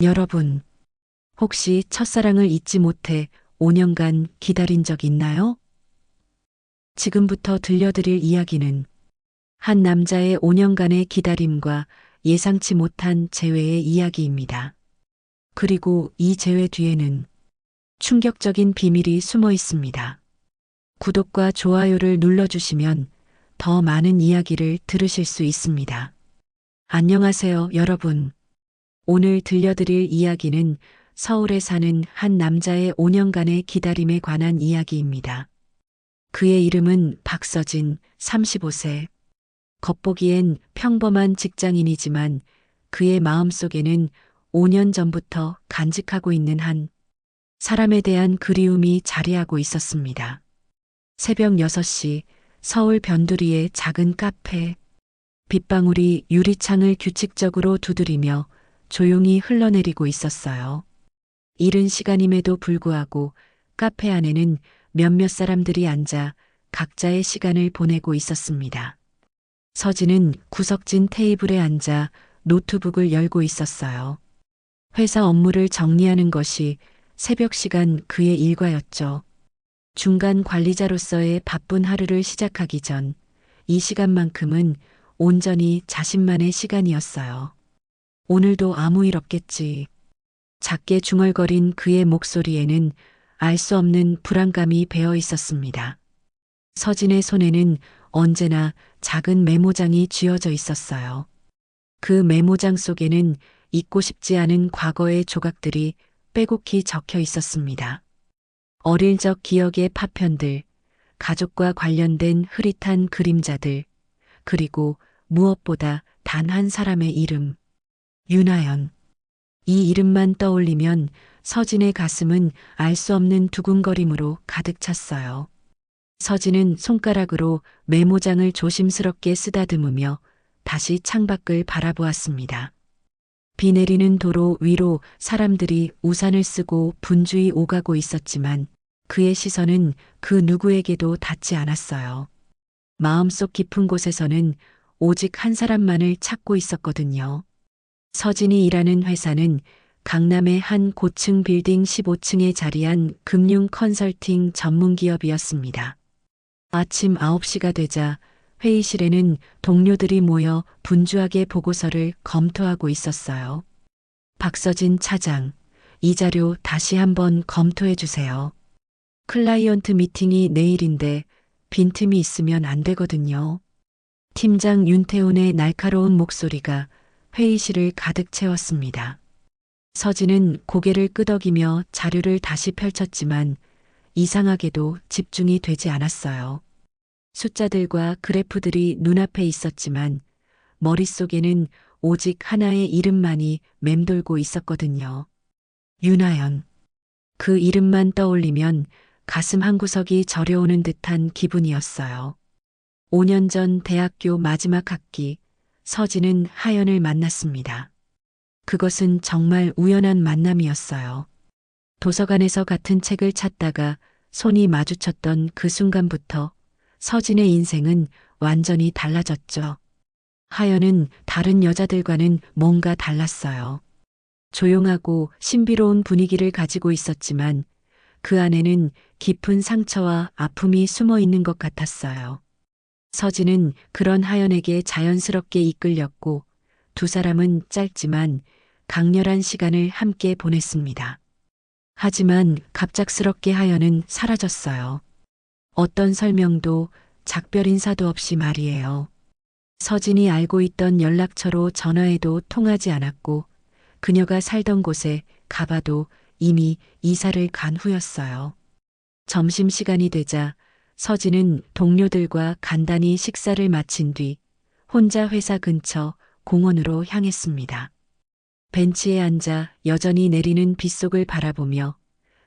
여러분, 혹시 첫사랑을 잊지 못해 5년간 기다린 적 있나요? 지금부터 들려드릴 이야기는 한 남자의 5년간의 기다림과 예상치 못한 재회의 이야기입니다. 그리고 이 재회 뒤에는 충격적인 비밀이 숨어 있습니다. 구독과 좋아요를 눌러주시면 더 많은 이야기를 들으실 수 있습니다. 안녕하세요, 여러분. 오늘 들려드릴 이야기는 서울에 사는 한 남자의 5년간의 기다림에 관한 이야기입니다. 그의 이름은 박서진, 35세. 겉보기엔 평범한 직장인이지만 그의 마음속에는 5년 전부터 간직하고 있는 한 사람에 대한 그리움이 자리하고 있었습니다. 새벽 6시 서울 변두리의 작은 카페. 빗방울이 유리창을 규칙적으로 두드리며 조용히 흘러내리고 있었어요. 이른 시간임에도 불구하고 카페 안에는 몇몇 사람들이 앉아 각자의 시간을 보내고 있었습니다. 서진은 구석진 테이블에 앉아 노트북을 열고 있었어요. 회사 업무를 정리하는 것이 새벽 시간 그의 일과였죠. 중간 관리자로서의 바쁜 하루를 시작하기 전 이 시간만큼은 온전히 자신만의 시간이었어요. 오늘도 아무 일 없겠지. 작게 중얼거린 그의 목소리에는 알 수 없는 불안감이 배어 있었습니다. 서진의 손에는 언제나 작은 메모장이 쥐어져 있었어요. 그 메모장 속에는 잊고 싶지 않은 과거의 조각들이 빼곡히 적혀 있었습니다. 어릴 적 기억의 파편들, 가족과 관련된 흐릿한 그림자들, 그리고 무엇보다 단 한 사람의 이름, 윤하연. 이 이름만 떠올리면 서진의 가슴은 알 수 없는 두근거림으로 가득 찼어요. 서진은 손가락으로 메모장을 조심스럽게 쓰다듬으며 다시 창밖을 바라보았습니다. 비 내리는 도로 위로 사람들이 우산을 쓰고 분주히 오가고 있었지만 그의 시선은 그 누구에게도 닿지 않았어요. 마음속 깊은 곳에서는 오직 한 사람만을 찾고 있었거든요. 서진이 일하는 회사는 강남의 한 고층 빌딩 15층에 자리한 금융 컨설팅 전문 기업이었습니다. 아침 9시가 되자 회의실에는 동료들이 모여 분주하게 보고서를 검토하고 있었어요. 박서진 차장, 이 자료 다시 한번 검토해 주세요. 클라이언트 미팅이 내일인데 빈틈이 있으면 안 되거든요. 팀장 윤태훈의 날카로운 목소리가 회의실을 가득 채웠습니다. 서진은 고개를 끄덕이며 자료를 다시 펼쳤지만 이상하게도 집중이 되지 않았어요. 숫자들과 그래프들이 눈앞에 있었지만 머릿속에는 오직 하나의 이름만이 맴돌고 있었거든요. 윤하연. 그 이름만 떠올리면 가슴 한구석이 저려오는 듯한 기분이었어요. 5년 전 대학교 마지막 학기, 서진은 하연을 만났습니다. 그것은 정말 우연한 만남이었어요. 도서관에서 같은 책을 찾다가 손이 마주쳤던 그 순간부터 서진의 인생은 완전히 달라졌죠. 하연은 다른 여자들과는 뭔가 달랐어요. 조용하고 신비로운 분위기를 가지고 있었지만 그 안에는 깊은 상처와 아픔이 숨어 있는 것 같았어요. 서진은 그런 하연에게 자연스럽게 이끌렸고 두 사람은 짧지만 강렬한 시간을 함께 보냈습니다. 하지만 갑작스럽게 하연은 사라졌어요. 어떤 설명도 작별 인사도 없이 말이에요. 서진이 알고 있던 연락처로 전화해도 통하지 않았고 그녀가 살던 곳에 가봐도 이미 이사를 간 후였어요. 점심시간이 되자 서진은 동료들과 간단히 식사를 마친 뒤 혼자 회사 근처 공원으로 향했습니다. 벤치에 앉아 여전히 내리는 빗속을 바라보며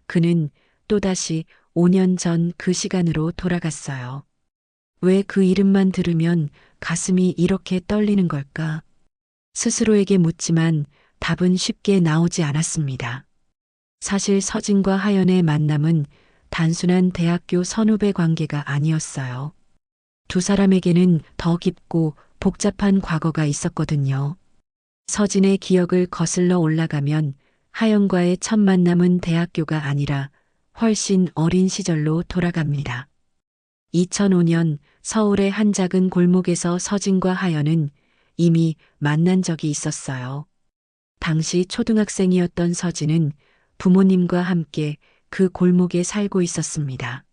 그는 또다시 5년 전 그 시간으로 돌아갔어요. 왜 그 이름만 들으면 가슴이 이렇게 떨리는 걸까? 스스로에게 묻지만 답은 쉽게 나오지 않았습니다. 사실 서진과 하연의 만남은 단순한 대학교 선후배 관계가 아니었어요. 두 사람에게는 더 깊고 복잡한 과거가 있었거든요. 서진의 기억을 거슬러 올라가면 하연과의 첫 만남은 대학교가 아니라 훨씬 어린 시절로 돌아갑니다. 2005년 서울의 한 작은 골목에서 서진과 하연은 이미 만난 적이 있었어요. 당시 초등학생이었던 서진은 부모님과 함께 그 골목에 살고 있었습니다.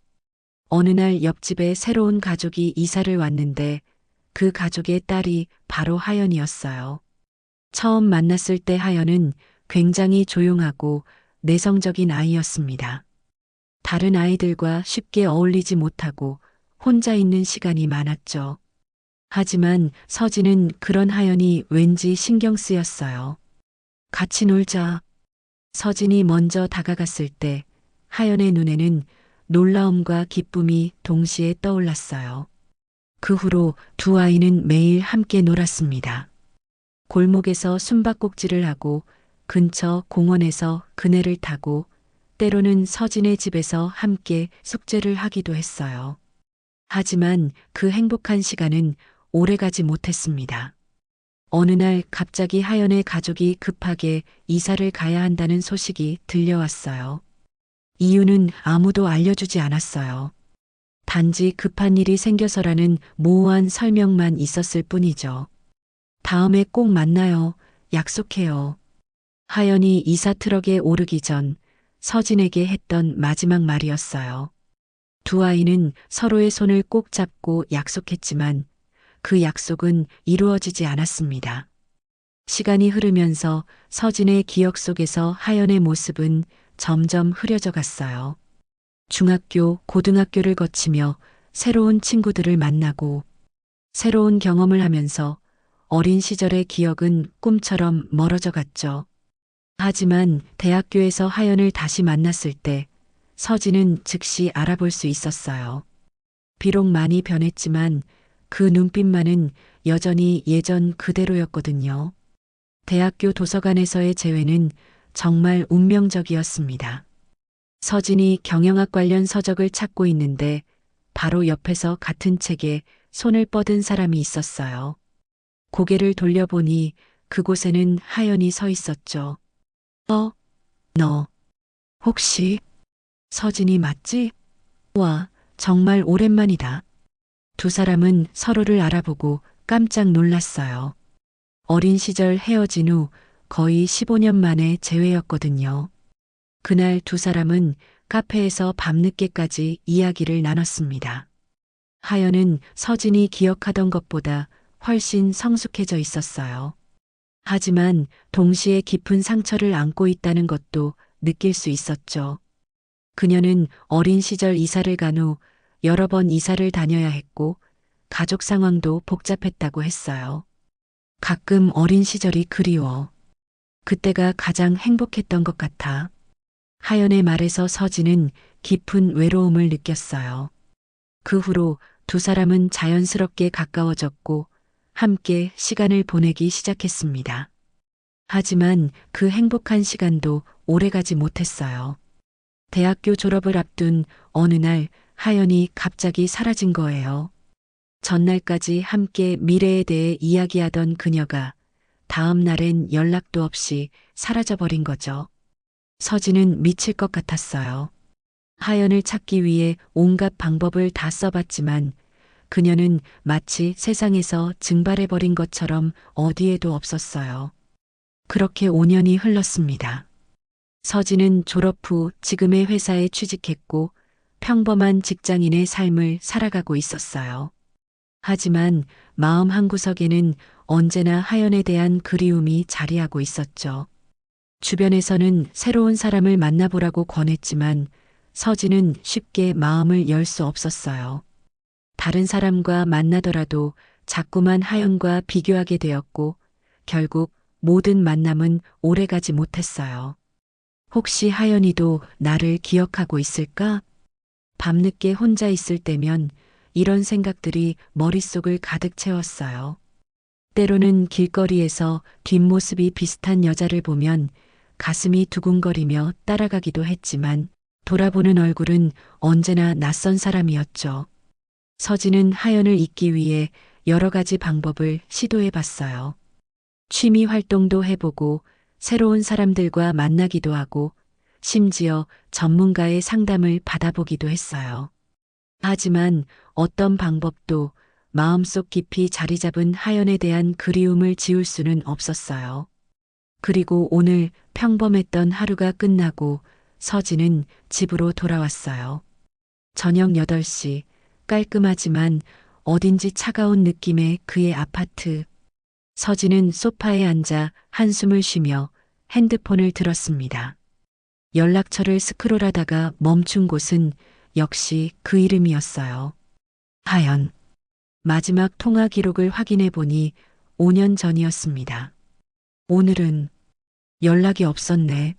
어느 날 옆집에 새로운 가족이 이사를 왔는데 그 가족의 딸이 바로 하연이었어요. 처음 만났을 때 하연은 굉장히 조용하고 내성적인 아이였습니다. 다른 아이들과 쉽게 어울리지 못하고 혼자 있는 시간이 많았죠. 하지만 서진은 그런 하연이 왠지 신경 쓰였어요. 같이 놀자. 서진이 먼저 다가갔을 때 하연의 눈에는 놀라움과 기쁨이 동시에 떠올랐어요. 그 후로 두 아이는 매일 함께 놀았습니다. 골목에서 숨바꼭질을 하고 근처 공원에서 그네를 타고 때로는 서진의 집에서 함께 숙제를 하기도 했어요. 하지만 그 행복한 시간은 오래가지 못했습니다. 어느 날 갑자기 하연의 가족이 급하게 이사를 가야 한다는 소식이 들려왔어요. 이유는 아무도 알려주지 않았어요. 단지 급한 일이 생겨서라는 모호한 설명만 있었을 뿐이죠. 다음에 꼭 만나요. 약속해요. 하연이 이사 트럭에 오르기 전 서진에게 했던 마지막 말이었어요. 두 아이는 서로의 손을 꼭 잡고 약속했지만 그 약속은 이루어지지 않았습니다. 시간이 흐르면서 서진의 기억 속에서 하연의 모습은 점점 흐려져 갔어요. 중학교, 고등학교를 거치며 새로운 친구들을 만나고 새로운 경험을 하면서 어린 시절의 기억은 꿈처럼 멀어져 갔죠. 하지만 대학교에서 하연을 다시 만났을 때 서진은 즉시 알아볼 수 있었어요. 비록 많이 변했지만 그 눈빛만은 여전히 예전 그대로였거든요. 대학교 도서관에서의 재회는 정말 운명적이었습니다. 서진이 경영학 관련 서적을 찾고 있는데 바로 옆에서 같은 책에 손을 뻗은 사람이 있었어요. 고개를 돌려보니 그곳에는 하연이 서 있었죠. 너, 혹시 서진이 맞지? 와, 정말 오랜만이다. 두 사람은 서로를 알아보고 깜짝 놀랐어요. 어린 시절 헤어진 후 거의 15년 만에 재회였거든요. 그날 두 사람은 카페에서 밤늦게까지 이야기를 나눴습니다. 하연은 서진이 기억하던 것보다 훨씬 성숙해져 있었어요. 하지만 동시에 깊은 상처를 안고 있다는 것도 느낄 수 있었죠. 그녀는 어린 시절 이사를 간 후 여러 번 이사를 다녀야 했고 가족 상황도 복잡했다고 했어요. 가끔 어린 시절이 그리워. 그때가 가장 행복했던 것 같아. 하연의 말에서 서진은 깊은 외로움을 느꼈어요. 그 후로 두 사람은 자연스럽게 가까워졌고 함께 시간을 보내기 시작했습니다. 하지만 그 행복한 시간도 오래가지 못했어요. 대학교 졸업을 앞둔 어느 날 하연이 갑자기 사라진 거예요. 전날까지 함께 미래에 대해 이야기하던 그녀가 다음 날엔 연락도 없이 사라져버린 거죠. 서진은 미칠 것 같았어요. 하연을 찾기 위해 온갖 방법을 다 써봤지만 그녀는 마치 세상에서 증발해버린 것처럼 어디에도 없었어요. 그렇게 5년이 흘렀습니다. 서진은 졸업 후 지금의 회사에 취직했고 평범한 직장인의 삶을 살아가고 있었어요. 하지만 마음 한구석에는 언제나 하연에 대한 그리움이 자리하고 있었죠. 주변에서는 새로운 사람을 만나보라고 권했지만 서진은 쉽게 마음을 열 수 없었어요. 다른 사람과 만나더라도 자꾸만 하연과 비교하게 되었고 결국 모든 만남은 오래가지 못했어요. 혹시 하연이도 나를 기억하고 있을까? 밤늦게 혼자 있을 때면 이런 생각들이 머릿속을 가득 채웠어요. 때로는 길거리에서 뒷모습이 비슷한 여자를 보면 가슴이 두근거리며 따라가기도 했지만 돌아보는 얼굴은 언제나 낯선 사람이었죠. 서진은 하연을 잊기 위해 여러 가지 방법을 시도해 봤어요. 취미 활동도 해보고 새로운 사람들과 만나기도 하고 심지어 전문가의 상담을 받아보기도 했어요. 하지만 어떤 방법도 마음속 깊이 자리 잡은 하연에 대한 그리움을 지울 수는 없었어요. 그리고 오늘 평범했던 하루가 끝나고 서진은 집으로 돌아왔어요. 저녁 8시, 깔끔하지만 어딘지 차가운 느낌의 그의 아파트. 서진은 소파에 앉아 한숨을 쉬며 핸드폰을 들었습니다. 연락처를 스크롤하다가 멈춘 곳은 역시 그 이름이었어요. 하연. 마지막 통화 기록을 확인해 보니 5년 전이었습니다. 오늘은 연락이 없었네.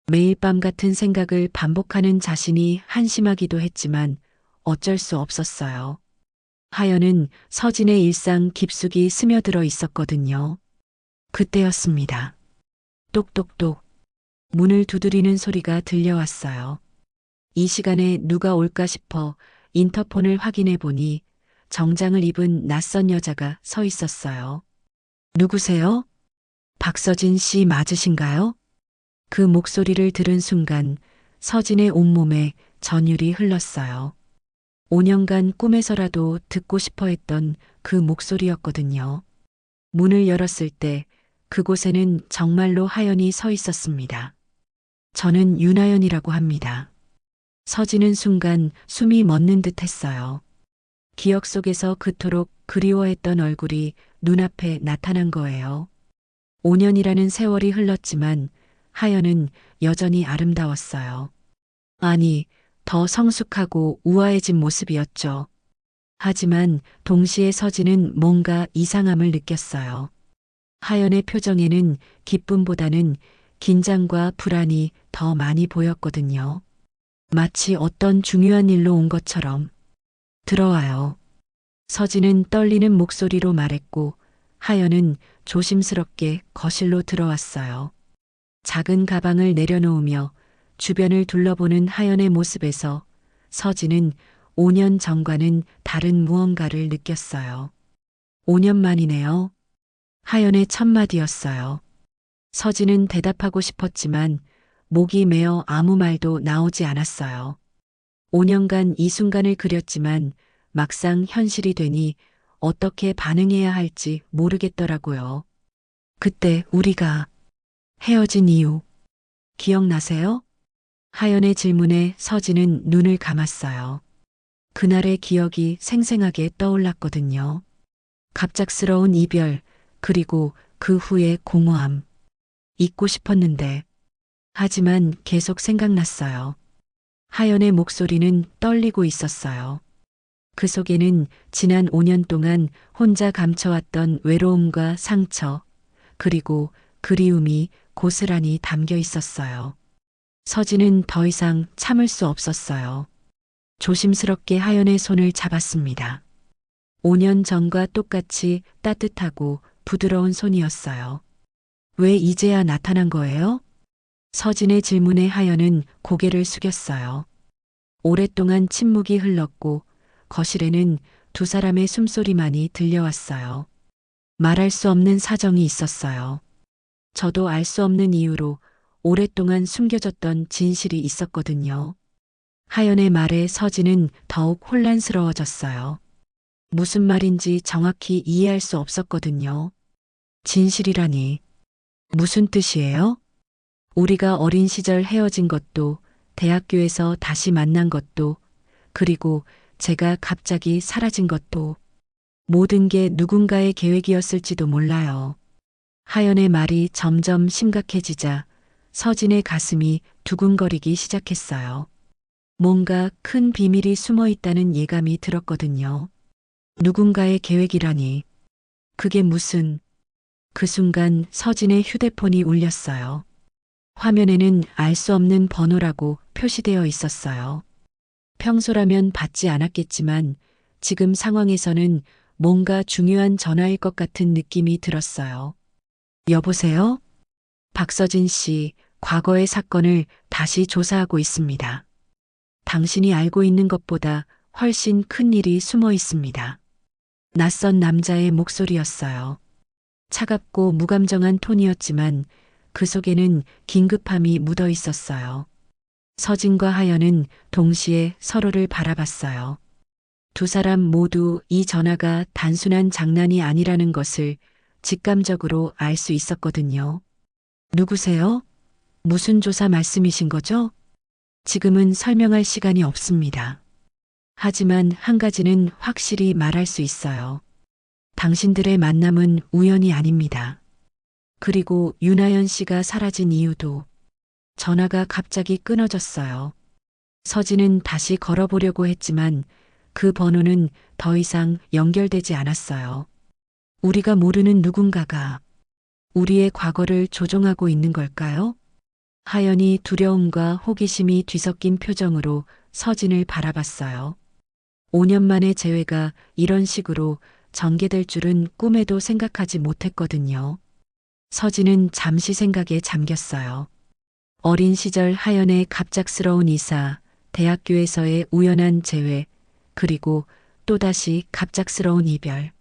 매일 밤 같은 생각을 반복하는 자신이 한심하기도 했지만 어쩔 수 없었어요. 하연은 서진의 일상 깊숙이 스며들어 있었거든요. 그때였습니다. 똑똑똑. 문을 두드리는 소리가 들려왔어요. 이 시간에 누가 올까 싶어 인터폰을 확인해 보니 정장을 입은 낯선 여자가 서 있었어요. 누구세요? 박서진 씨 맞으신가요? 그 목소리를 들은 순간 서진의 온몸에 전율이 흘렀어요. 5년간 꿈에서라도 듣고 싶어 했던 그 목소리였거든요. 문을 열었을 때 그곳에는 정말로 하연이 서 있었습니다. 저는 윤하연이라고 합니다. 서진은 순간 숨이 멎는 듯 했어요. 기억 속에서 그토록 그리워했던 얼굴이 눈앞에 나타난 거예요. 5년이라는 세월이 흘렀지만 하연은 여전히 아름다웠어요. 아니, 더 성숙하고 우아해진 모습이었죠. 하지만 동시에 서진은 뭔가 이상함을 느꼈어요. 하연의 표정에는 기쁨보다는 긴장과 불안이 더 많이 보였거든요. 마치 어떤 중요한 일로 온 것처럼. 들어와요. 서진은 떨리는 목소리로 말했고 하연은 조심스럽게 거실로 들어왔어요. 작은 가방을 내려놓으며 주변을 둘러보는 하연의 모습에서 서진은 5년 전과는 다른 무언가를 느꼈어요. 5년 만이네요. 하연의 첫마디였어요. 서진은 대답하고 싶었지만 목이 메어 아무 말도 나오지 않았어요. 5년간 이 순간을 그렸지만 막상 현실이 되니 어떻게 반응해야 할지 모르겠더라고요. 그때 우리가 헤어진 이유 기억나세요? 하연의 질문에 서진은 눈을 감았어요. 그날의 기억이 생생하게 떠올랐거든요. 갑작스러운 이별, 그리고 그 후의 공허함. 잊고 싶었는데, 하지만 계속 생각났어요. 하연의 목소리는 떨리고 있었어요. 그 속에는 지난 5년 동안 혼자 감춰왔던 외로움과 상처, 그리고 그리움이 고스란히 담겨 있었어요. 서진은 더 이상 참을 수 없었어요. 조심스럽게 하연의 손을 잡았습니다. 5년 전과 똑같이 따뜻하고 부드러운 손이었어요. 왜 이제야 나타난 거예요? 서진의 질문에 하연은 고개를 숙였어요. 오랫동안 침묵이 흘렀고 거실에는 두 사람의 숨소리만이 들려왔어요. 말할 수 없는 사정이 있었어요. 저도 알 수 없는 이유로 오랫동안 숨겨졌던 진실이 있었거든요. 하연의 말에 서진은 더욱 혼란스러워졌어요. 무슨 말인지 정확히 이해할 수 없었거든요. 진실이라니. 무슨 뜻이에요? 우리가 어린 시절 헤어진 것도, 대학교에서 다시 만난 것도, 그리고 제가 갑자기 사라진 것도, 모든 게 누군가의 계획이었을지도 몰라요. 하연의 말이 점점 심각해지자 서진의 가슴이 두근거리기 시작했어요. 뭔가 큰 비밀이 숨어 있다는 예감이 들었거든요. 누군가의 계획이라니. 그게 무슨... 그 순간 서진의 휴대폰이 울렸어요. 화면에는 알 수 없는 번호라고 표시되어 있었어요. 평소라면 받지 않았겠지만 지금 상황에서는 뭔가 중요한 전화일 것 같은 느낌이 들었어요. 여보세요? 박서진 씨, 과거의 사건을 다시 조사하고 있습니다. 당신이 알고 있는 것보다 훨씬 큰 일이 숨어 있습니다. 낯선 남자의 목소리였어요. 차갑고 무감정한 톤이었지만 그 속에는 긴급함이 묻어 있었어요. 서진과 하연은 동시에 서로를 바라봤어요. 두 사람 모두 이 전화가 단순한 장난이 아니라는 것을 직감적으로 알 수 있었거든요. 누구세요? 무슨 조사 말씀이신 거죠? 지금은 설명할 시간이 없습니다. 하지만 한 가지는 확실히 말할 수 있어요. 당신들의 만남은 우연이 아닙니다. 그리고 윤하연 씨가 사라진 이유도 전화가 갑자기 끊어졌어요. 서진은 다시 걸어보려고 했지만 그 번호는 더 이상 연결되지 않았어요. 우리가 모르는 누군가가 우리의 과거를 조종하고 있는 걸까요? 하연이 두려움과 호기심이 뒤섞인 표정으로 서진을 바라봤어요. 5년 만의 재회가 이런 식으로 전개될 줄은 꿈에도 생각하지 못했거든요. 서진은 잠시 생각에 잠겼어요. 어린 시절 하연의 갑작스러운 이사, 대학교에서의 우연한 재회, 그리고 또다시 갑작스러운 이별.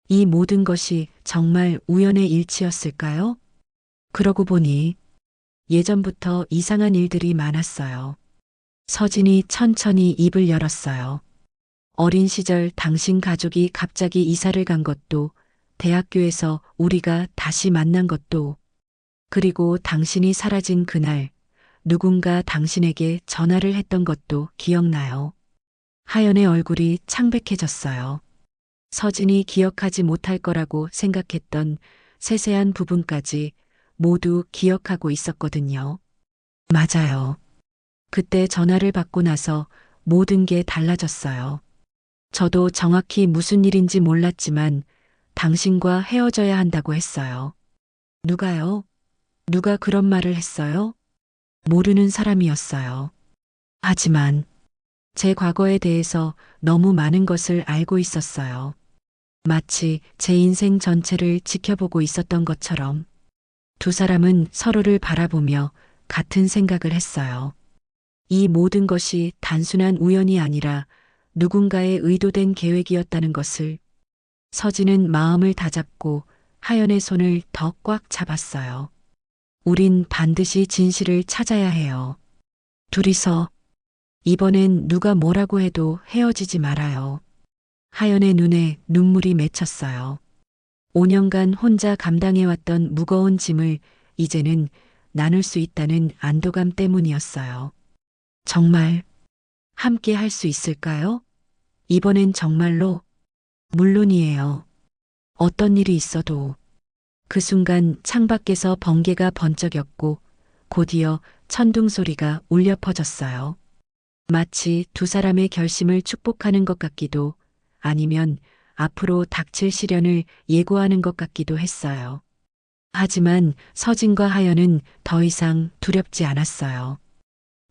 이 모든 것이 정말 우연의 일치였을까요? 그러고 보니 예전부터 이상한 일들이 많았어요. 서진이 천천히 입을 열었어요. 어린 시절 당신 가족이 갑자기 이사를 간 것도, 대학교에서 우리가 다시 만난 것도, 그리고 당신이 사라진 그날 누군가 당신에게 전화를 했던 것도 기억나요. 하연의 얼굴이 창백해졌어요. 서진이 기억하지 못할 거라고 생각했던 세세한 부분까지 모두 기억하고 있었거든요. 맞아요. 그때 전화를 받고 나서 모든 게 달라졌어요. 저도 정확히 무슨 일인지 몰랐지만 당신과 헤어져야 한다고 했어요. 누가요? 누가 그런 말을 했어요? 모르는 사람이었어요. 하지만 제 과거에 대해서 너무 많은 것을 알고 있었어요. 마치 제 인생 전체를 지켜보고 있었던 것처럼. 두 사람은 서로를 바라보며 같은 생각을 했어요. 이 모든 것이 단순한 우연이 아니라 누군가의 의도된 계획이었다는 것을. 서진은 마음을 다잡고 하연의 손을 더 꽉 잡았어요. 우린 반드시 진실을 찾아야 해요. 둘이서 이번엔 누가 뭐라고 해도 헤어지지 말아요. 하연의 눈에 눈물이 맺혔어요. 5년간 혼자 감당해왔던 무거운 짐을 이제는 나눌 수 있다는 안도감 때문이었어요. 정말 함께 할 수 있을까요? 이번엔 정말로? 물론이에요. 어떤 일이 있어도. 그 순간 창밖에서 번개가 번쩍였고 곧이어 천둥 소리가 울려 퍼졌어요. 마치 두 사람의 결심을 축복하는 것 같기도, 아니면 앞으로 닥칠 시련을 예고하는 것 같기도 했어요. 하지만 서진과 하연은 더 이상 두렵지 않았어요.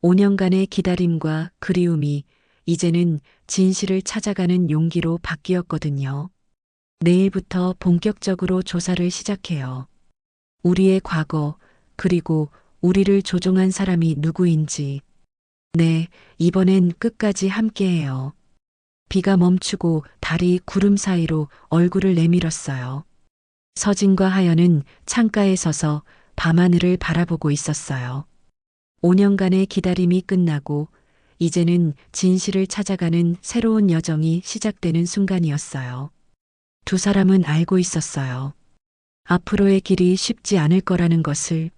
5년간의 기다림과 그리움이 이제는 진실을 찾아가는 용기로 바뀌었거든요. 내일부터 본격적으로 조사를 시작해요. 우리의 과거, 그리고 우리를 조종한 사람이 누구인지. 네, 이번엔 끝까지 함께해요. 비가 멈추고 달이 구름 사이로 얼굴을 내밀었어요. 서진과 하연은 창가에 서서 밤하늘을 바라보고 있었어요. 5년간의 기다림이 끝나고 이제는 진실을 찾아가는 새로운 여정이 시작되는 순간이었어요. 두 사람은 알고 있었어요. 앞으로의 길이 쉽지 않을 거라는 것을.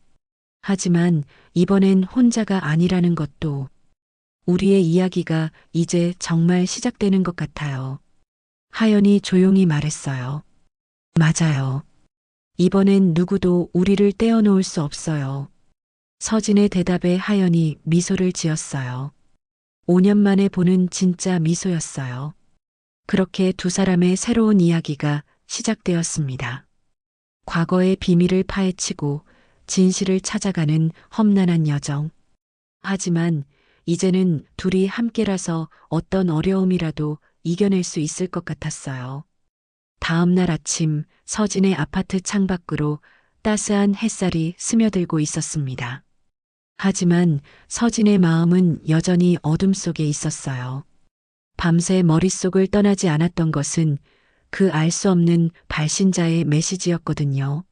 하지만 이번엔 혼자가 아니라는 것도. 우리의 이야기가 이제 정말 시작되는 것 같아요. 하연이 조용히 말했어요. 맞아요. 이번엔 누구도 우리를 떼어놓을 수 없어요. 서진의 대답에 하연이 미소를 지었어요. 5년 만에 보는 진짜 미소였어요. 그렇게 두 사람의 새로운 이야기가 시작되었습니다. 과거의 비밀을 파헤치고 진실을 찾아가는 험난한 여정. 하지만 이제는 둘이 함께라서 어떤 어려움이라도 이겨낼 수 있을 것 같았어요. 다음 날 아침 서진의 아파트 창밖으로 따스한 햇살이 스며들고 있었습니다. 하지만 서진의 마음은 여전히 어둠 속에 있었어요. 밤새 머릿속을 떠나지 않았던 것은 그 알 수 없는 발신자의 메시지였거든요.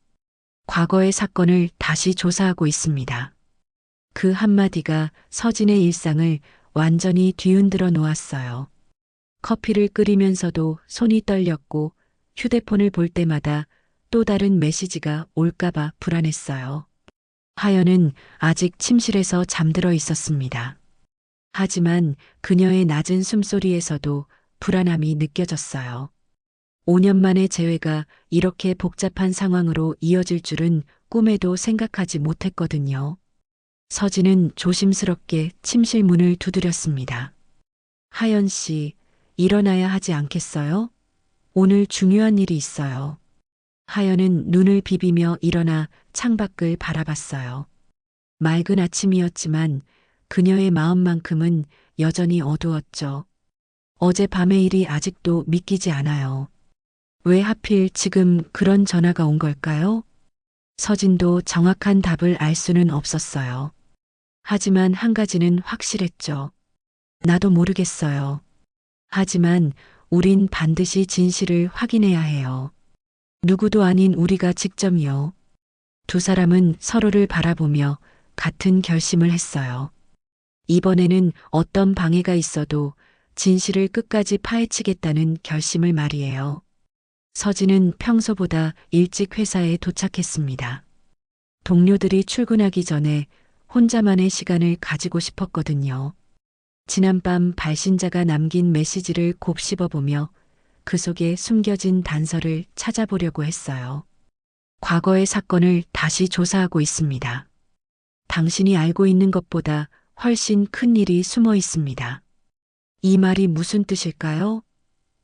과거의 사건을 다시 조사하고 있습니다. 그 한마디가 서진의 일상을 완전히 뒤흔들어 놓았어요. 커피를 끓이면서도 손이 떨렸고 휴대폰을 볼 때마다 또 다른 메시지가 올까봐 불안했어요. 하연은 아직 침실에서 잠들어 있었습니다. 하지만 그녀의 낮은 숨소리에서도 불안함이 느껴졌어요. 5년 만의 재회가 이렇게 복잡한 상황으로 이어질 줄은 꿈에도 생각하지 못했거든요. 서진은 조심스럽게 침실 문을 두드렸습니다. 하연 씨, 일어나야 하지 않겠어요? 오늘 중요한 일이 있어요. 하연은 눈을 비비며 일어나 창밖을 바라봤어요. 맑은 아침이었지만 그녀의 마음만큼은 여전히 어두웠죠. 어젯밤의 일이 아직도 믿기지 않아요. 왜 하필 지금 그런 전화가 온 걸까요? 서진도 정확한 답을 알 수는 없었어요. 하지만 한 가지는 확실했죠. 나도 모르겠어요. 하지만 우린 반드시 진실을 확인해야 해요. 누구도 아닌 우리가 직접이요. 두 사람은 서로를 바라보며 같은 결심을 했어요. 이번에는 어떤 방해가 있어도 진실을 끝까지 파헤치겠다는 결심을 말이에요. 서진은 평소보다 일찍 회사에 도착했습니다. 동료들이 출근하기 전에 혼자만의 시간을 가지고 싶었거든요. 지난밤 발신자가 남긴 메시지를 곱씹어보며 그 속에 숨겨진 단서를 찾아보려고 했어요. 과거의 사건을 다시 조사하고 있습니다. 당신이 알고 있는 것보다 훨씬 큰 일이 숨어 있습니다. 이 말이 무슨 뜻일까요?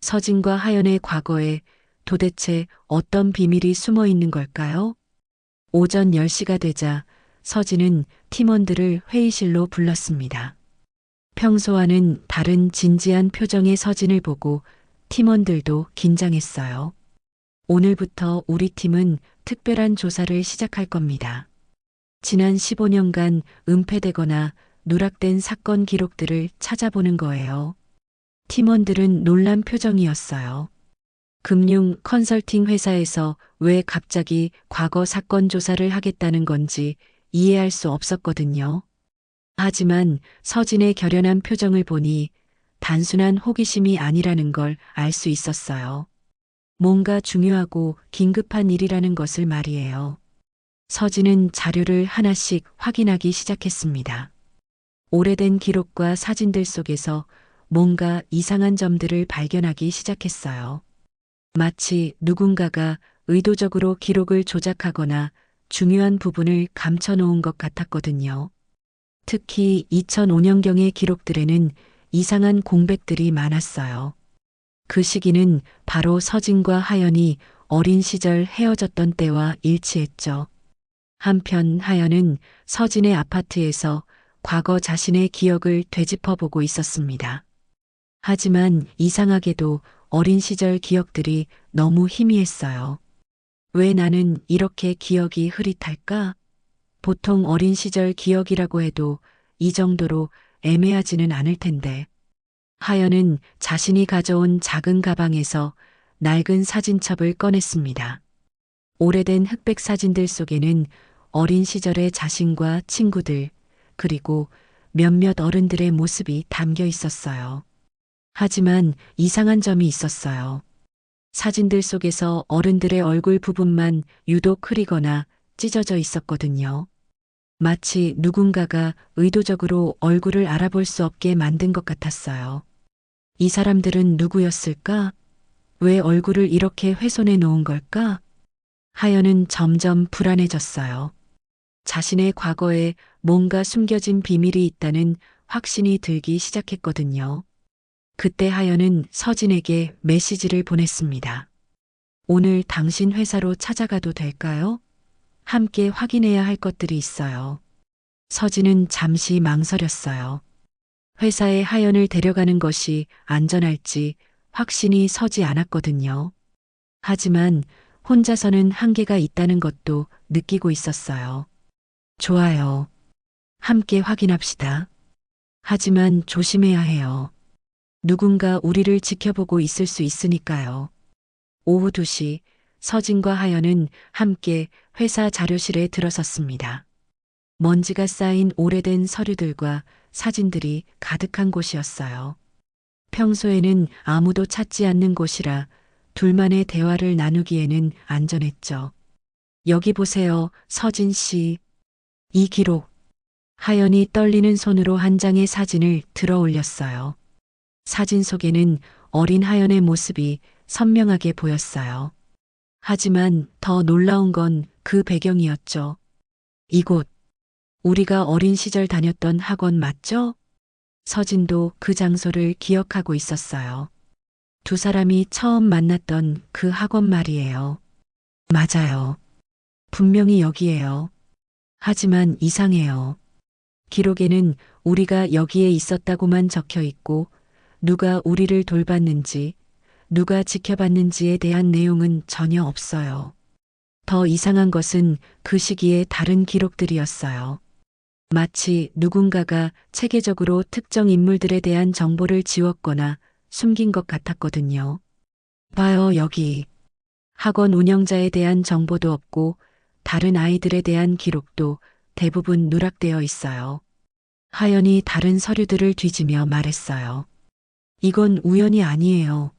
서진과 하연의 과거에 도대체 어떤 비밀이 숨어 있는 걸까요? 오전 10시가 되자 서진은 팀원들을 회의실로 불렀습니다. 평소와는 다른 진지한 표정의 서진을 보고 팀원들도 긴장했어요. 오늘부터 우리 팀은 특별한 조사를 시작할 겁니다. 지난 15년간 은폐되거나 누락된 사건 기록들을 찾아보는 거예요. 팀원들은 놀란 표정이었어요. 금융 컨설팅 회사에서 왜 갑자기 과거 사건 조사를 하겠다는 건지 이해할 수 없었거든요. 하지만 서진의 결연한 표정을 보니 단순한 호기심이 아니라는 걸 알 수 있었어요. 뭔가 중요하고 긴급한 일이라는 것을 말이에요. 서진은 자료를 하나씩 확인하기 시작했습니다. 오래된 기록과 사진들 속에서 뭔가 이상한 점들을 발견하기 시작했어요. 마치 누군가가 의도적으로 기록을 조작하거나 중요한 부분을 감춰놓은 것 같았거든요. 특히 2005년경의 기록들에는 이상한 공백들이 많았어요. 그 시기는 바로 서진과 하연이 어린 시절 헤어졌던 때와 일치했죠. 한편 하연은 서진의 아파트에서 과거 자신의 기억을 되짚어보고 있었습니다. 하지만 이상하게도 어린 시절 기억들이 너무 희미했어요. 왜 나는 이렇게 기억이 흐릿할까? 보통 어린 시절 기억이라고 해도 이 정도로 애매하지는 않을 텐데. 하연은 자신이 가져온 작은 가방에서 낡은 사진첩을 꺼냈습니다. 오래된 흑백 사진들 속에는 어린 시절의 자신과 친구들, 그리고 몇몇 어른들의 모습이 담겨 있었어요. 하지만 이상한 점이 있었어요. 사진들 속에서 어른들의 얼굴 부분만 유독 흐리거나 찢어져 있었거든요. 마치 누군가가 의도적으로 얼굴을 알아볼 수 없게 만든 것 같았어요. 이 사람들은 누구였을까? 왜 얼굴을 이렇게 훼손해 놓은 걸까? 하연은 점점 불안해졌어요. 자신의 과거에 뭔가 숨겨진 비밀이 있다는 확신이 들기 시작했거든요. 그때 하연은 서진에게 메시지를 보냈습니다. 오늘 당신 회사로 찾아가도 될까요? 함께 확인해야 할 것들이 있어요. 서진은 잠시 망설였어요. 회사에 하연을 데려가는 것이 안전할지 확신이 서지 않았거든요. 하지만 혼자서는 한계가 있다는 것도 느끼고 있었어요. 좋아요. 함께 확인합시다. 하지만 조심해야 해요. 누군가 우리를 지켜보고 있을 수 있으니까요. 오후 2시 서진과 하연은 함께 회사 자료실에 들어섰습니다. 먼지가 쌓인 오래된 서류들과 사진들이 가득한 곳이었어요. 평소에는 아무도 찾지 않는 곳이라 둘만의 대화를 나누기에는 안전했죠. 여기 보세요, 서진 씨. 이 기록. 하연이 떨리는 손으로 한 장의 사진을 들어 올렸어요. 사진 속에는 어린 하연의 모습이 선명하게 보였어요. 하지만 더 놀라운 건 그 배경이었죠. 이곳, 우리가 어린 시절 다녔던 학원 맞죠? 서진도 그 장소를 기억하고 있었어요. 두 사람이 처음 만났던 그 학원 말이에요. 맞아요. 분명히 여기에요. 하지만 이상해요. 기록에는 우리가 여기에 있었다고만 적혀 있고 누가 우리를 돌봤는지, 누가 지켜봤는지에 대한 내용은 전혀 없어요. 더 이상한 것은 그 시기의 다른 기록들이었어요. 마치 누군가가 체계적으로 특정 인물들에 대한 정보를 지웠거나 숨긴 것 같았거든요. 봐요, 여기. 학원 운영자에 대한 정보도 없고 다른 아이들에 대한 기록도 대부분 누락되어 있어요. 하연이 다른 서류들을 뒤지며 말했어요. 이건 우연이 아니에요.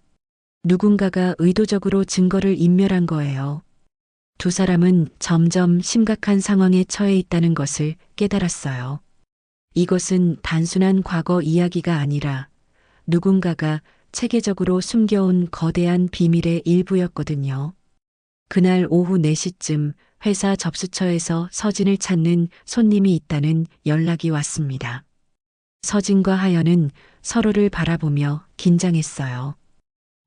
누군가가 의도적으로 증거를 인멸한 거예요. 두 사람은 점점 심각한 상황에 처해 있다는 것을 깨달았어요. 이것은 단순한 과거 이야기가 아니라 누군가가 체계적으로 숨겨온 거대한 비밀의 일부였거든요. 그날 오후 4시쯤 회사 접수처에서 서진을 찾는 손님이 있다는 연락이 왔습니다. 서진과 하연은 서로를 바라보며 긴장했어요.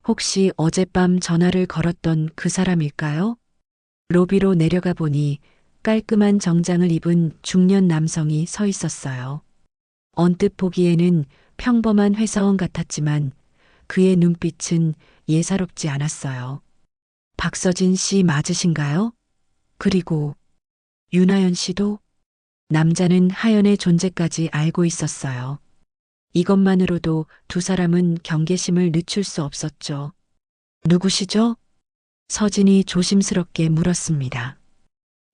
혹시 어젯밤 전화를 걸었던 그 사람일까요? 로비로 내려가 보니 깔끔한 정장을 입은 중년 남성이 서 있었어요. 언뜻 보기에는 평범한 회사원 같았지만 그의 눈빛은 예사롭지 않았어요. 박서진 씨 맞으신가요? 그리고 윤하연 씨도? 남자는 하연의 존재까지 알고 있었어요. 이것만으로도 두 사람은 경계심을 늦출 수 없었죠. 누구시죠? 서진이 조심스럽게 물었습니다.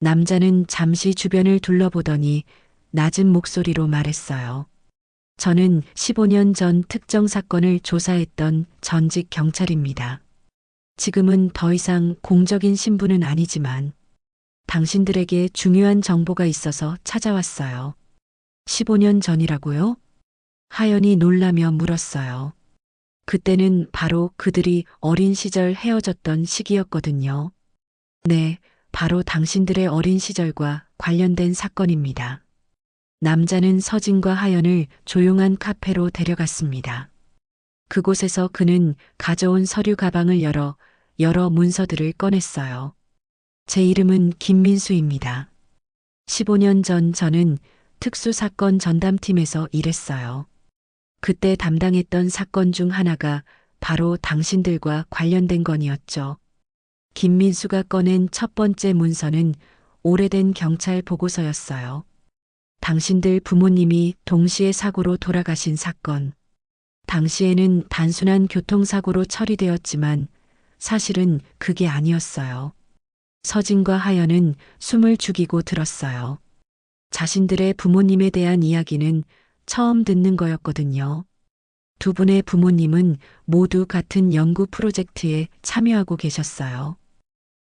남자는 잠시 주변을 둘러보더니 낮은 목소리로 말했어요. 저는 15년 전 특정 사건을 조사했던 전직 경찰입니다. 지금은 더 이상 공적인 신분은 아니지만 당신들에게 중요한 정보가 있어서 찾아왔어요. 15년 전이라고요? 하연이 놀라며 물었어요. 그때는 바로 그들이 어린 시절 헤어졌던 시기였거든요. 네, 바로 당신들의 어린 시절과 관련된 사건입니다. 남자는 서진과 하연을 조용한 카페로 데려갔습니다. 그곳에서 그는 가져온 서류 가방을 열어 여러 문서들을 꺼냈어요. 제 이름은 김민수입니다. 15년 전 저는 특수사건 전담팀에서 일했어요. 그때 담당했던 사건 중 하나가 바로 당신들과 관련된 건이었죠. 김민수가 꺼낸 첫 번째 문서는 오래된 경찰 보고서였어요. 당신들 부모님이 동시에 사고로 돌아가신 사건. 당시에는 단순한 교통사고로 처리되었지만 사실은 그게 아니었어요. 서진과 하연은 숨을 죽이고 들었어요. 자신들의 부모님에 대한 이야기는 처음 듣는 거였거든요. 두 분의 부모님은 모두 같은 연구 프로젝트에 참여하고 계셨어요.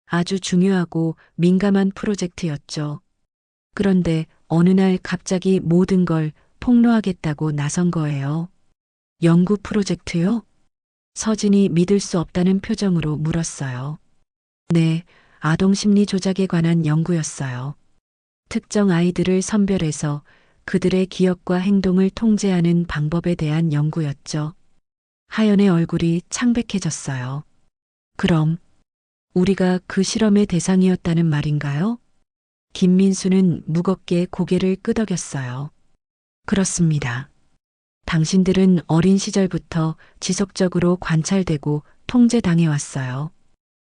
아주 중요하고 민감한 프로젝트였죠. 그런데 어느 날 갑자기 모든 걸 폭로하겠다고 나선 거예요. 연구 프로젝트요? 서진이 믿을 수 없다는 표정으로 물었어요. 네, 아동 심리 조작에 관한 연구였어요. 특정 아이들을 선별해서 그들의 기억과 행동을 통제하는 방법에 대한 연구였죠. 하연의 얼굴이 창백해졌어요. 그럼 우리가 그 실험의 대상이었다는 말인가요? 김민수는 무겁게 고개를 끄덕였어요. 그렇습니다. 당신들은 어린 시절부터 지속적으로 관찰되고 통제당해 왔어요.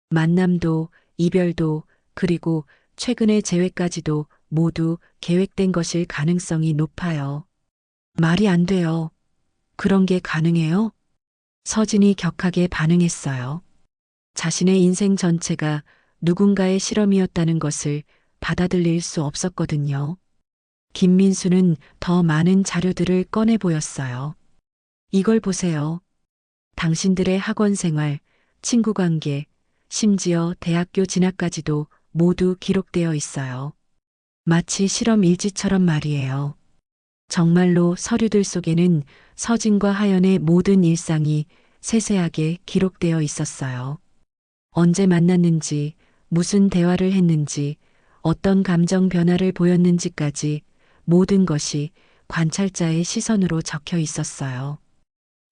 만남도, 이별도, 그리고 최근의 재회까지도 모두 계획된 것일 가능성이 높아요. 말이 안 돼요. 그런 게 가능해요? 서진이 격하게 반응했어요. 자신의 인생 전체가 누군가의 실험이었다는 것을 받아들일 수 없었거든요. 김민수는 더 많은 자료들을 꺼내 보였어요. 이걸 보세요. 당신들의 학원 생활, 친구 관계, 심지어 대학교 진학까지도 모두 기록되어 있어요. 마치 실험 일지처럼 말이에요. 정말로 서류들 속에는 서진과 하연의 모든 일상이 세세하게 기록되어 있었어요. 언제 만났는지, 무슨 대화를 했는지, 어떤 감정 변화를 보였는지까지 모든 것이 관찰자의 시선으로 적혀 있었어요.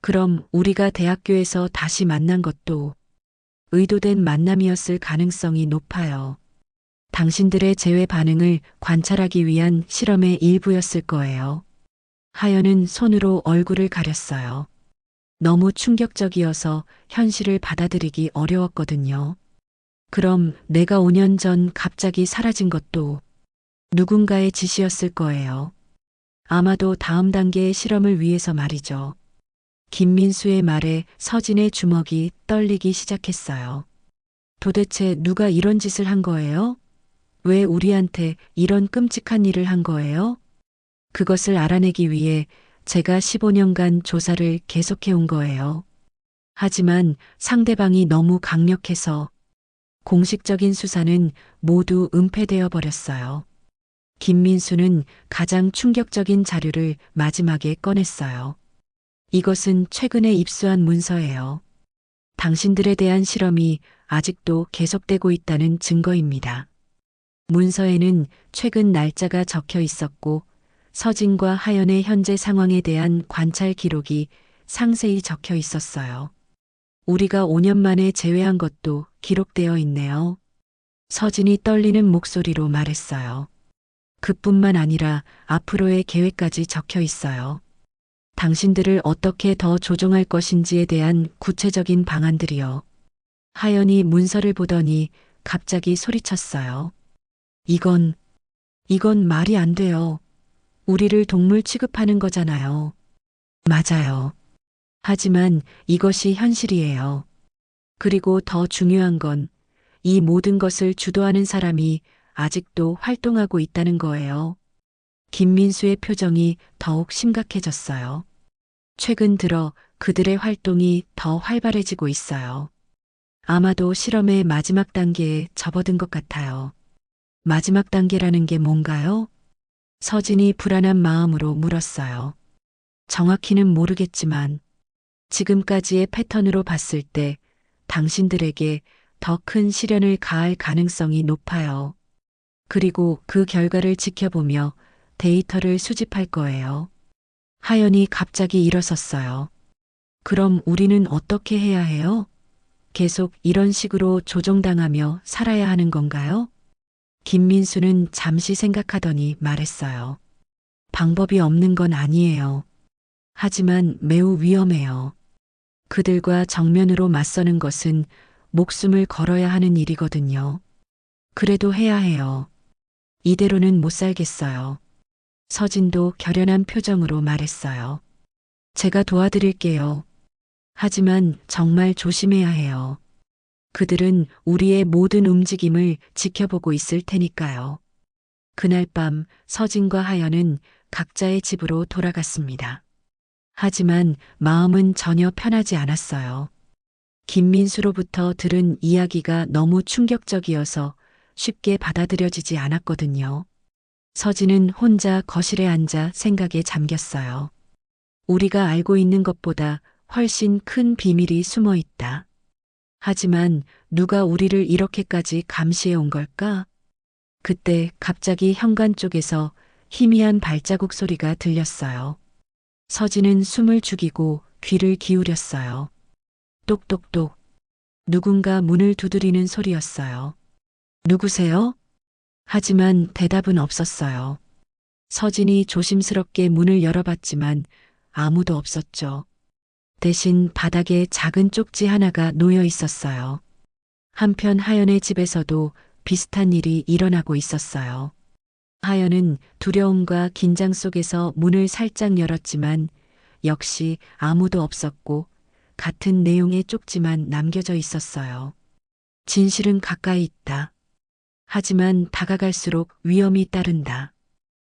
그럼 우리가 대학교에서 다시 만난 것도 의도된 만남이었을 가능성이 높아요. 당신들의 재회 반응을 관찰하기 위한 실험의 일부였을 거예요. 하연은 손으로 얼굴을 가렸어요. 너무 충격적이어서 현실을 받아들이기 어려웠거든요. 그럼 내가 5년 전 갑자기 사라진 것도 누군가의 지시였을 거예요. 아마도 다음 단계의 실험을 위해서 말이죠. 김민수의 말에 서진의 주먹이 떨리기 시작했어요. 도대체 누가 이런 짓을 한 거예요? 왜 우리한테 이런 끔찍한 일을 한 거예요? 그것을 알아내기 위해 제가 15년간 조사를 계속해 온 거예요. 하지만 상대방이 너무 강력해서 공식적인 수사는 모두 은폐되어 버렸어요. 김민수는 가장 충격적인 자료를 마지막에 꺼냈어요. 이것은 최근에 입수한 문서예요. 당신들에 대한 실험이 아직도 계속되고 있다는 증거입니다. 문서에는 최근 날짜가 적혀 있었고 서진과 하연의 현재 상황에 대한 관찰 기록이 상세히 적혀 있었어요. 우리가 5년 만에 재회한 것도 기록되어 있네요. 서진이 떨리는 목소리로 말했어요. 그뿐만 아니라 앞으로의 계획까지 적혀 있어요. 당신들을 어떻게 더 조종할 것인지에 대한 구체적인 방안들이요. 하연이 문서를 보더니 갑자기 소리쳤어요. 이건 말이 안 돼요. 우리를 동물 취급하는 거잖아요. 맞아요. 하지만 이것이 현실이에요. 그리고 더 중요한 건 이 모든 것을 주도하는 사람이 아직도 활동하고 있다는 거예요. 김민수의 표정이 더욱 심각해졌어요. 최근 들어 그들의 활동이 더 활발해지고 있어요. 아마도 실험의 마지막 단계에 접어든 것 같아요. 마지막 단계라는 게 뭔가요? 서진이 불안한 마음으로 물었어요. 정확히는 모르겠지만 지금까지의 패턴으로 봤을 때 당신들에게 더 큰 시련을 가할 가능성이 높아요. 그리고 그 결과를 지켜보며 데이터를 수집할 거예요. 하연이 갑자기 일어섰어요. 그럼 우리는 어떻게 해야 해요? 계속 이런 식으로 조종당하며 살아야 하는 건가요? 김민수는 잠시 생각하더니 말했어요. 방법이 없는 건 아니에요. 하지만 매우 위험해요. 그들과 정면으로 맞서는 것은 목숨을 걸어야 하는 일이거든요. 그래도 해야 해요. 이대로는 못 살겠어요. 서진도 결연한 표정으로 말했어요. 제가 도와드릴게요. 하지만 정말 조심해야 해요. 그들은 우리의 모든 움직임을 지켜보고 있을 테니까요. 그날 밤 서진과 하연은 각자의 집으로 돌아갔습니다. 하지만 마음은 전혀 편하지 않았어요. 김민수로부터 들은 이야기가 너무 충격적이어서 쉽게 받아들여지지 않았거든요. 서진은 혼자 거실에 앉아 생각에 잠겼어요. 우리가 알고 있는 것보다 훨씬 큰 비밀이 숨어 있다. 하지만 누가 우리를 이렇게까지 감시해 온 걸까? 그때 갑자기 현관 쪽에서 희미한 발자국 소리가 들렸어요. 서진은 숨을 죽이고 귀를 기울였어요. 똑똑똑. 누군가 문을 두드리는 소리였어요. 누구세요? 하지만 대답은 없었어요. 서진이 조심스럽게 문을 열어봤지만 아무도 없었죠. 대신 바닥에 작은 쪽지 하나가 놓여 있었어요. 한편 하연의 집에서도 비슷한 일이 일어나고 있었어요. 하연은 두려움과 긴장 속에서 문을 살짝 열었지만 역시 아무도 없었고 같은 내용의 쪽지만 남겨져 있었어요. 진실은 가까이 있다. 하지만 다가갈수록 위험이 따른다.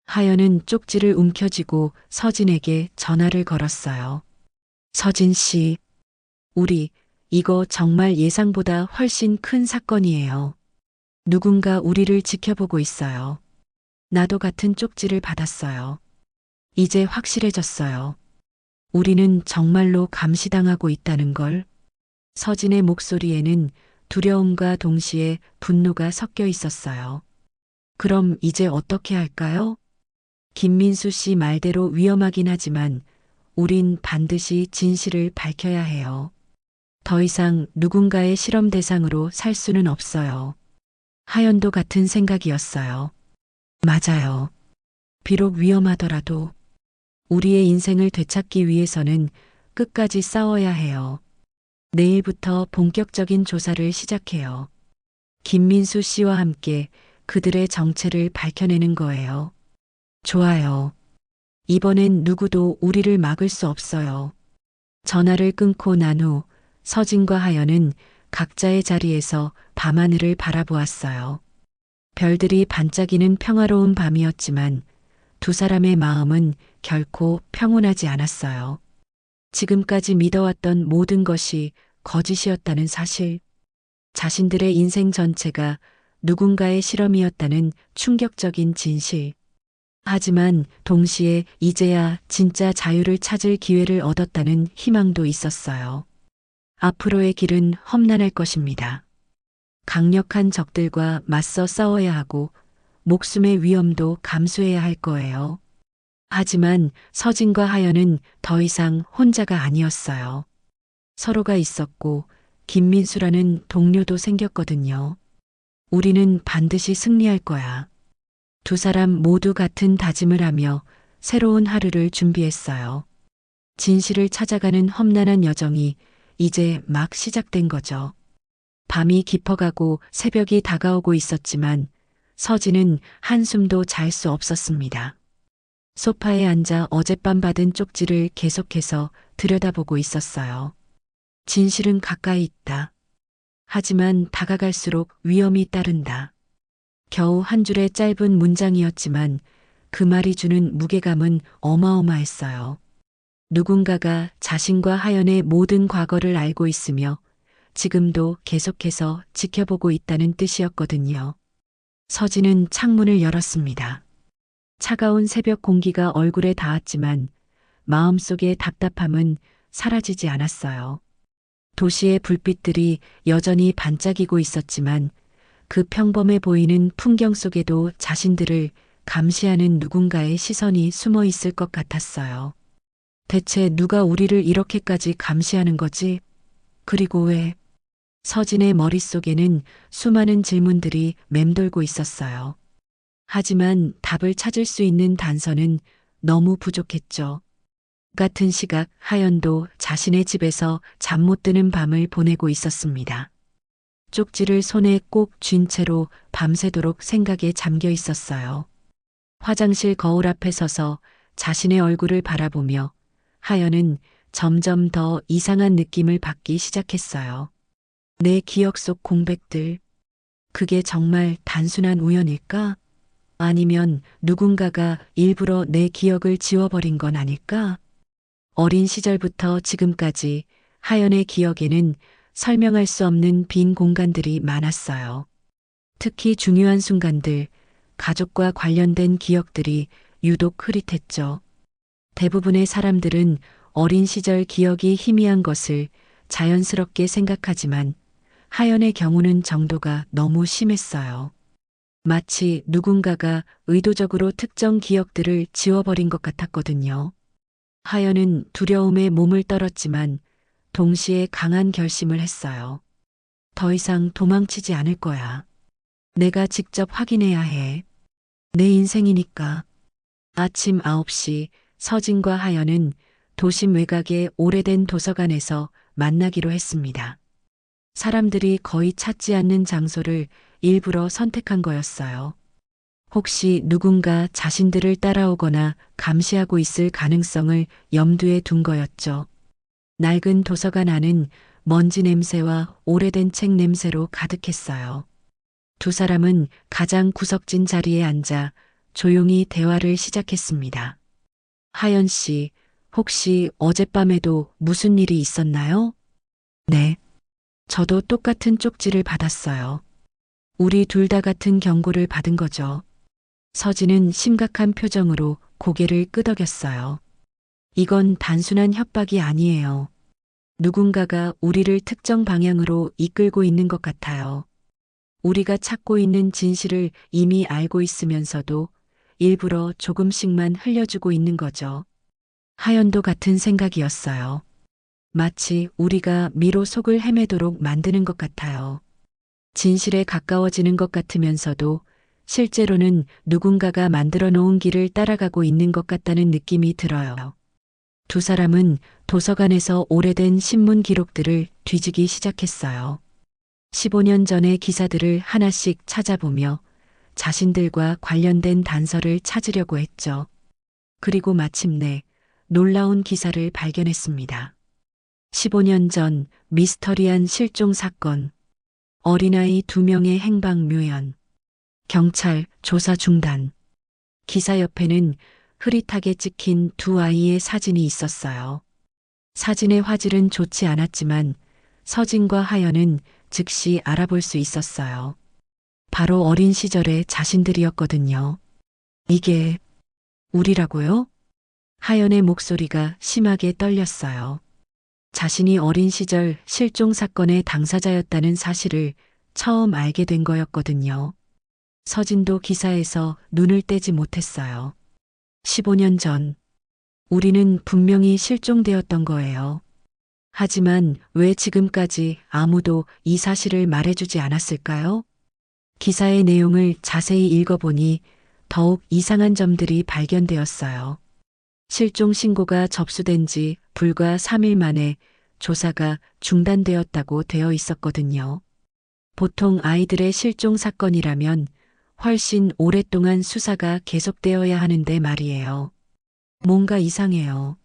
하연은 쪽지를 움켜쥐고 서진에게 전화를 걸었어요. 서진 씨, 우리 이거 정말 예상보다 훨씬 큰 사건이에요. 누군가 우리를 지켜보고 있어요. 나도 같은 쪽지를 받았어요. 이제 확실해졌어요. 우리는 정말로 감시당하고 있다는 걸. 서진의 목소리에는 두려움과 동시에 분노가 섞여 있었어요. 그럼 이제 어떻게 할까요? 김민수 씨 말대로 위험하긴 하지만 우린 반드시 진실을 밝혀야 해요. 더 이상 누군가의 실험 대상으로 살 수는 없어요. 하연도 같은 생각이었어요. 맞아요. 비록 위험하더라도 우리의 인생을 되찾기 위해서는 끝까지 싸워야 해요. 내일부터 본격적인 조사를 시작해요. 김민수 씨와 함께 그들의 정체를 밝혀내는 거예요. 좋아요. 이번엔 누구도 우리를 막을 수 없어요. 전화를 끊고 난 후 서진과 하연은 각자의 자리에서 밤하늘을 바라보았어요. 별들이 반짝이는 평화로운 밤이었지만 두 사람의 마음은 결코 평온하지 않았어요. 지금까지 믿어왔던 모든 것이 거짓이었다는 사실, 자신들의 인생 전체가 누군가의 실험이었다는 충격적인 진실. 하지만 동시에 이제야 진짜 자유를 찾을 기회를 얻었다는 희망도 있었어요. 앞으로의 길은 험난할 것입니다. 강력한 적들과 맞서 싸워야 하고 목숨의 위험도 감수해야 할 거예요. 하지만 서진과 하연은 더 이상 혼자가 아니었어요. 서로가 있었고 김민수라는 동료도 생겼거든요. 우리는 반드시 승리할 거야. 두 사람 모두 같은 다짐을 하며 새로운 하루를 준비했어요. 진실을 찾아가는 험난한 여정이 이제 막 시작된 거죠. 밤이 깊어가고 새벽이 다가오고 있었지만 서진은 한숨도 잘 수 없었습니다. 소파에 앉아 어젯밤 받은 쪽지를 계속해서 들여다보고 있었어요. 진실은 가까이 있다. 하지만 다가갈수록 위험이 따른다. 겨우 한 줄의 짧은 문장이었지만 그 말이 주는 무게감은 어마어마했어요. 누군가가 자신과 하연의 모든 과거를 알고 있으며 지금도 계속해서 지켜보고 있다는 뜻이었거든요. 서진은 창문을 열었습니다. 차가운 새벽 공기가 얼굴에 닿았지만 마음속의 답답함은 사라지지 않았어요. 도시의 불빛들이 여전히 반짝이고 있었지만 그 평범해 보이는 풍경 속에도 자신들을 감시하는 누군가의 시선이 숨어 있을 것 같았어요. 대체 누가 우리를 이렇게까지 감시하는 거지? 그리고 왜? 서진의 머릿속에는 수많은 질문들이 맴돌고 있었어요. 하지만 답을 찾을 수 있는 단서는 너무 부족했죠. 같은 시각 하연도 자신의 집에서 잠 못 드는 밤을 보내고 있었습니다. 쪽지를 손에 꼭 쥔 채로 밤새도록 생각에 잠겨 있었어요. 화장실 거울 앞에 서서 자신의 얼굴을 바라보며 하연은 점점 더 이상한 느낌을 받기 시작했어요. 내 기억 속 공백들, 그게 정말 단순한 우연일까? 아니면 누군가가 일부러 내 기억을 지워버린 건 아닐까? 어린 시절부터 지금까지 하연의 기억에는 설명할 수 없는 빈 공간들이 많았어요. 특히 중요한 순간들, 가족과 관련된 기억들이 유독 흐릿했죠. 대부분의 사람들은 어린 시절 기억이 희미한 것을 자연스럽게 생각하지만 하연의 경우는 정도가 너무 심했어요. 마치 누군가가 의도적으로 특정 기억들을 지워버린 것 같았거든요. 하연은 두려움에 몸을 떨었지만 동시에 강한 결심을 했어요. 더 이상 도망치지 않을 거야. 내가 직접 확인해야 해. 내 인생이니까. 아침 9시 서진과 하연은 도심 외곽의 오래된 도서관에서 만나기로 했습니다. 사람들이 거의 찾지 않는 장소를 일부러 선택한 거였어요. 혹시 누군가 자신들을 따라오거나 감시하고 있을 가능성을 염두에 둔 거였죠. 낡은 도서관 안은 먼지 냄새와 오래된 책 냄새로 가득했어요. 두 사람은 가장 구석진 자리에 앉아 조용히 대화를 시작했습니다. 하연 씨, 혹시 어젯밤에도 무슨 일이 있었나요? 네. 저도 똑같은 쪽지를 받았어요. 우리 둘 다 같은 경고를 받은 거죠. 서진은 심각한 표정으로 고개를 끄덕였어요. 이건 단순한 협박이 아니에요. 누군가가 우리를 특정 방향으로 이끌고 있는 것 같아요. 우리가 찾고 있는 진실을 이미 알고 있으면서도 일부러 조금씩만 흘려주고 있는 거죠. 하연도 같은 생각이었어요. 마치 우리가 미로 속을 헤매도록 만드는 것 같아요. 진실에 가까워지는 것 같으면서도 실제로는 누군가가 만들어 놓은 길을 따라가고 있는 것 같다는 느낌이 들어요. 두 사람은 도서관에서 오래된 신문 기록들을 뒤지기 시작했어요. 15년 전의 기사들을 하나씩 찾아보며 자신들과 관련된 단서를 찾으려고 했죠. 그리고 마침내 놀라운 기사를 발견했습니다. 15년 전 미스터리한 실종 사건, 어린아이 2명의 행방 묘연, 경찰 조사 중단. 기사 옆에는 흐릿하게 찍힌 두 아이의 사진이 있었어요. 사진의 화질은 좋지 않았지만 서진과 하연은 즉시 알아볼 수 있었어요. 바로 어린 시절의 자신들이었거든요. 이게 우리라고요? 하연의 목소리가 심하게 떨렸어요. 자신이 어린 시절 실종 사건의 당사자였다는 사실을 처음 알게 된 거였거든요. 서진도 기사에서 눈을 떼지 못했어요. 15년 전, 우리는 분명히 실종되었던 거예요. 하지만 왜 지금까지 아무도 이 사실을 말해주지 않았을까요? 기사의 내용을 자세히 읽어보니 더욱 이상한 점들이 발견되었어요. 실종 신고가 접수된 지 불과 3일 만에 조사가 중단되었다고 되어 있었거든요. 보통 아이들의 실종 사건이라면 훨씬 오랫동안 수사가 계속되어야 하는데 말이에요. 뭔가 이상해요.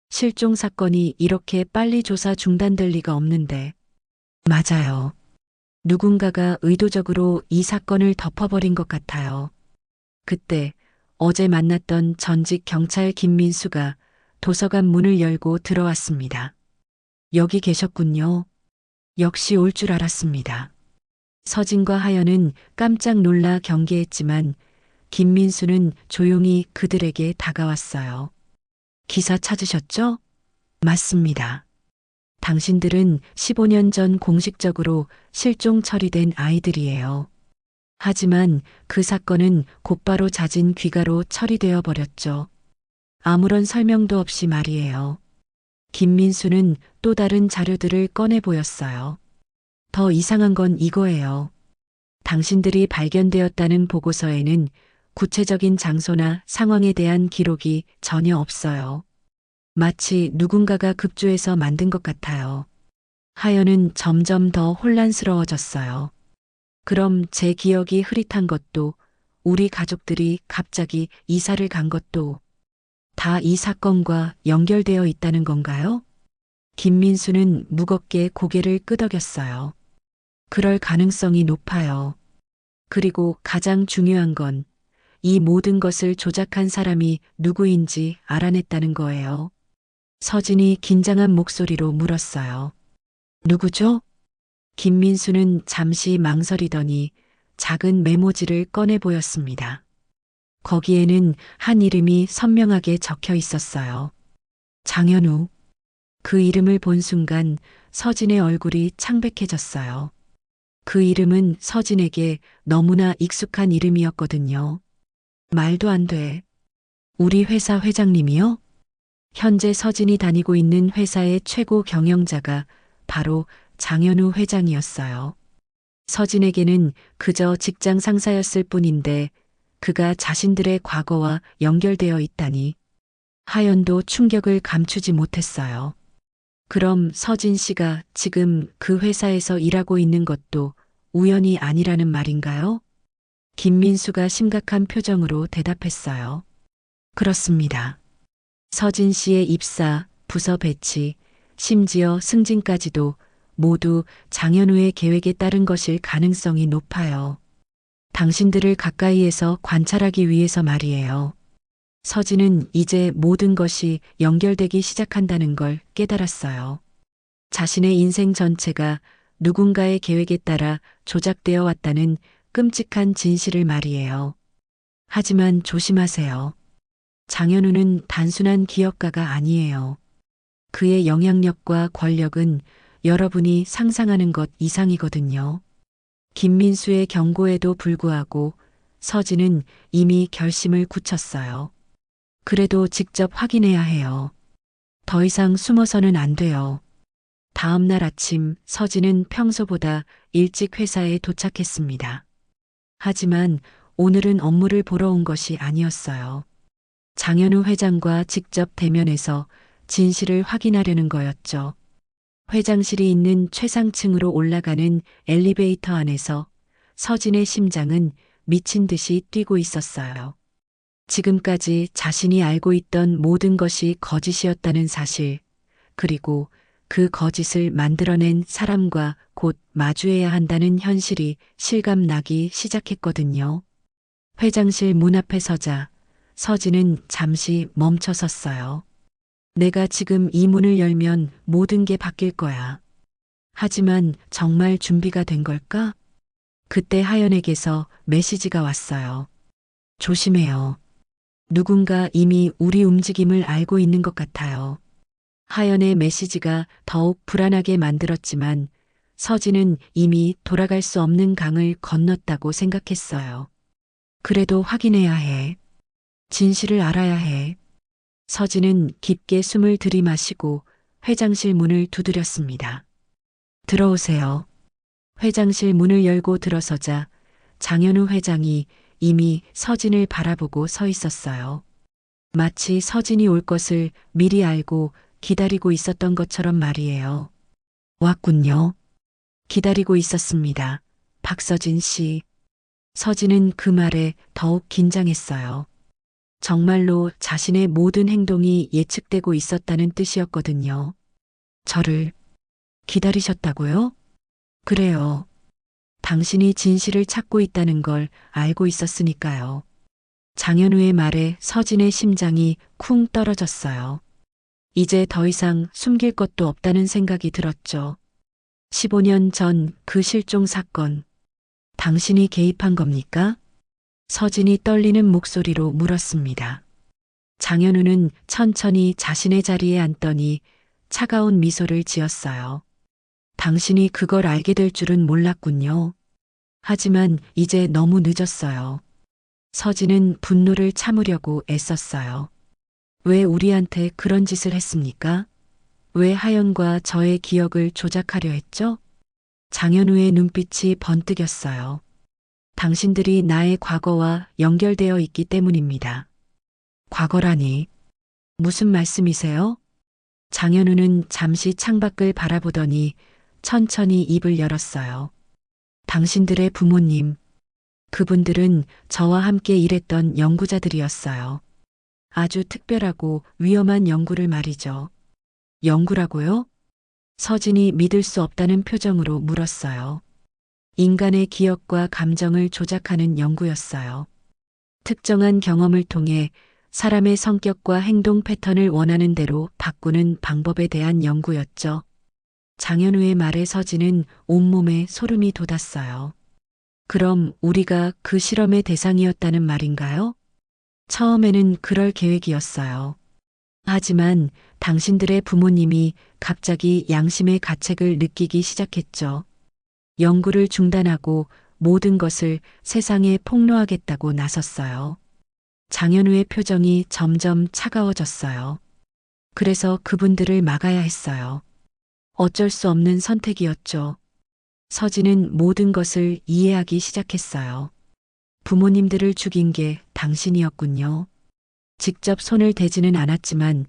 실종 사건이 이렇게 빨리 조사 중단될 리가 없는데. 맞아요. 누군가가 의도적으로 이 사건을 덮어버린 것 같아요. 그때 어제 만났던 전직 경찰 김민수가 도서관 문을 열고 들어왔습니다. 여기 계셨군요. 역시 올 줄 알았습니다. 서진과 하연은 깜짝 놀라 경계했지만 김민수는 조용히 그들에게 다가왔어요. 기사 찾으셨죠? 맞습니다. 당신들은 15년 전 공식적으로 실종 처리된 아이들이에요. 하지만 그 사건은 곧바로 잦은 귀가로 처리되어 버렸죠. 아무런 설명도 없이 말이에요. 김민수는 또 다른 자료들을 꺼내 보였어요. 더 이상한 건 이거예요. 당신들이 발견되었다는 보고서에는 구체적인 장소나 상황에 대한 기록이 전혀 없어요. 마치 누군가가 급조해서 만든 것 같아요. 하연은 점점 더 혼란스러워졌어요. 그럼 제 기억이 흐릿한 것도, 우리 가족들이 갑자기 이사를 간 것도 다 이 사건과 연결되어 있다는 건가요? 김민수는 무겁게 고개를 끄덕였어요. 그럴 가능성이 높아요. 그리고 가장 중요한 건 이 모든 것을 조작한 사람이 누구인지 알아냈다는 거예요. 서진이 긴장한 목소리로 물었어요. 누구죠? 김민수는 잠시 망설이더니 작은 메모지를 꺼내 보였습니다. 거기에는 한 이름이 선명하게 적혀 있었어요. 장현우. 그 이름을 본 순간 서진의 얼굴이 창백해졌어요. 그 이름은 서진에게 너무나 익숙한 이름이었거든요. 말도 안 돼. 우리 회사 회장님이요? 현재 서진이 다니고 있는 회사의 최고 경영자가 바로 장현우 회장이었어요. 서진에게는 그저 직장 상사였을 뿐인데 그가 자신들의 과거와 연결되어 있다니. 하연도 충격을 감추지 못했어요. 그럼 서진 씨가 지금 그 회사에서 일하고 있는 것도 우연이 아니라는 말인가요? 김민수가 심각한 표정으로 대답했어요. 그렇습니다. 서진 씨의 입사, 부서 배치, 심지어 승진까지도 모두 장현우의 계획에 따른 것일 가능성이 높아요. 당신들을 가까이에서 관찰하기 위해서 말이에요. 서진은 이제 모든 것이 연결되기 시작한다는 걸 깨달았어요. 자신의 인생 전체가 누군가의 계획에 따라 조작되어 왔다는 끔찍한 진실을 말이에요. 하지만 조심하세요. 장현우는 단순한 기업가가 아니에요. 그의 영향력과 권력은 여러분이 상상하는 것 이상이거든요. 김민수의 경고에도 불구하고 서진은 이미 결심을 굳혔어요. 그래도 직접 확인해야 해요. 더 이상 숨어서는 안 돼요. 다음 날 아침 서진은 평소보다 일찍 회사에 도착했습니다. 하지만 오늘은 업무를 보러 온 것이 아니었어요. 장현우 회장과 직접 대면해서 진실을 확인하려는 거였죠. 회장실이 있는 최상층으로 올라가는 엘리베이터 안에서 서진의 심장은 미친 듯이 뛰고 있었어요. 지금까지 자신이 알고 있던 모든 것이 거짓이었다는 사실, 그리고 그 거짓을 만들어낸 사람과 곧 마주해야 한다는 현실이 실감나기 시작했거든요. 회장실 문 앞에 서자 서진은 잠시 멈춰 섰어요. 내가 지금 이 문을 열면 모든 게 바뀔 거야. 하지만 정말 준비가 된 걸까? 그때 하연에게서 메시지가 왔어요. 조심해요. 누군가 이미 우리 움직임을 알고 있는 것 같아요. 하연의 메시지가 더욱 불안하게 만들었지만 서진은 이미 돌아갈 수 없는 강을 건넜다고 생각했어요. 그래도 확인해야 해. 진실을 알아야 해. 서진은 깊게 숨을 들이마시고 회장실 문을 두드렸습니다. 들어오세요. 회장실 문을 열고 들어서자 장현우 회장이 이미 서진을 바라보고 서 있었어요. 마치 서진이 올 것을 미리 알고 기다리고 있었던 것처럼 말이에요. 왔군요. 기다리고 있었습니다. 박서진 씨. 서진은 그 말에 더욱 긴장했어요. 정말로 자신의 모든 행동이 예측되고 있었다는 뜻이었거든요. 저를 기다리셨다고요? 그래요. 당신이 진실을 찾고 있다는 걸 알고 있었으니까요. 장현우의 말에 서진의 심장이 쿵 떨어졌어요. 이제 더 이상 숨길 것도 없다는 생각이 들었죠. 15년 전 그 실종 사건, 당신이 개입한 겁니까? 서진이 떨리는 목소리로 물었습니다. 장현우는 천천히 자신의 자리에 앉더니 차가운 미소를 지었어요. 당신이 그걸 알게 될 줄은 몰랐군요. 하지만 이제 너무 늦었어요. 서진은 분노를 참으려고 애썼어요. 왜 우리한테 그런 짓을 했습니까? 왜 하연과 저의 기억을 조작하려 했죠? 장현우의 눈빛이 번뜩였어요. 당신들이 나의 과거와 연결되어 있기 때문입니다. 과거라니. 무슨 말씀이세요? 장현우는 잠시 창밖을 바라보더니 천천히 입을 열었어요. 당신들의 부모님, 그분들은 저와 함께 일했던 연구자들이었어요. 아주 특별하고 위험한 연구를 말이죠. 연구라고요? 서진이 믿을 수 없다는 표정으로 물었어요. 인간의 기억과 감정을 조작하는 연구였어요. 특정한 경험을 통해 사람의 성격과 행동 패턴을 원하는 대로 바꾸는 방법에 대한 연구였죠. 장현우의 말에 서진은 온몸에 소름이 돋았어요. 그럼 우리가 그 실험의 대상이었다는 말인가요? 처음에는 그럴 계획이었어요. 하지만 당신들의 부모님이 갑자기 양심의 가책을 느끼기 시작했죠. 연구를 중단하고 모든 것을 세상에 폭로하겠다고 나섰어요. 장현우의 표정이 점점 차가워졌어요. 그래서 그분들을 막아야 했어요. 어쩔 수 없는 선택이었죠. 서진은 모든 것을 이해하기 시작했어요. 부모님들을 죽인 게 당신이었군요. 직접 손을 대지는 않았지만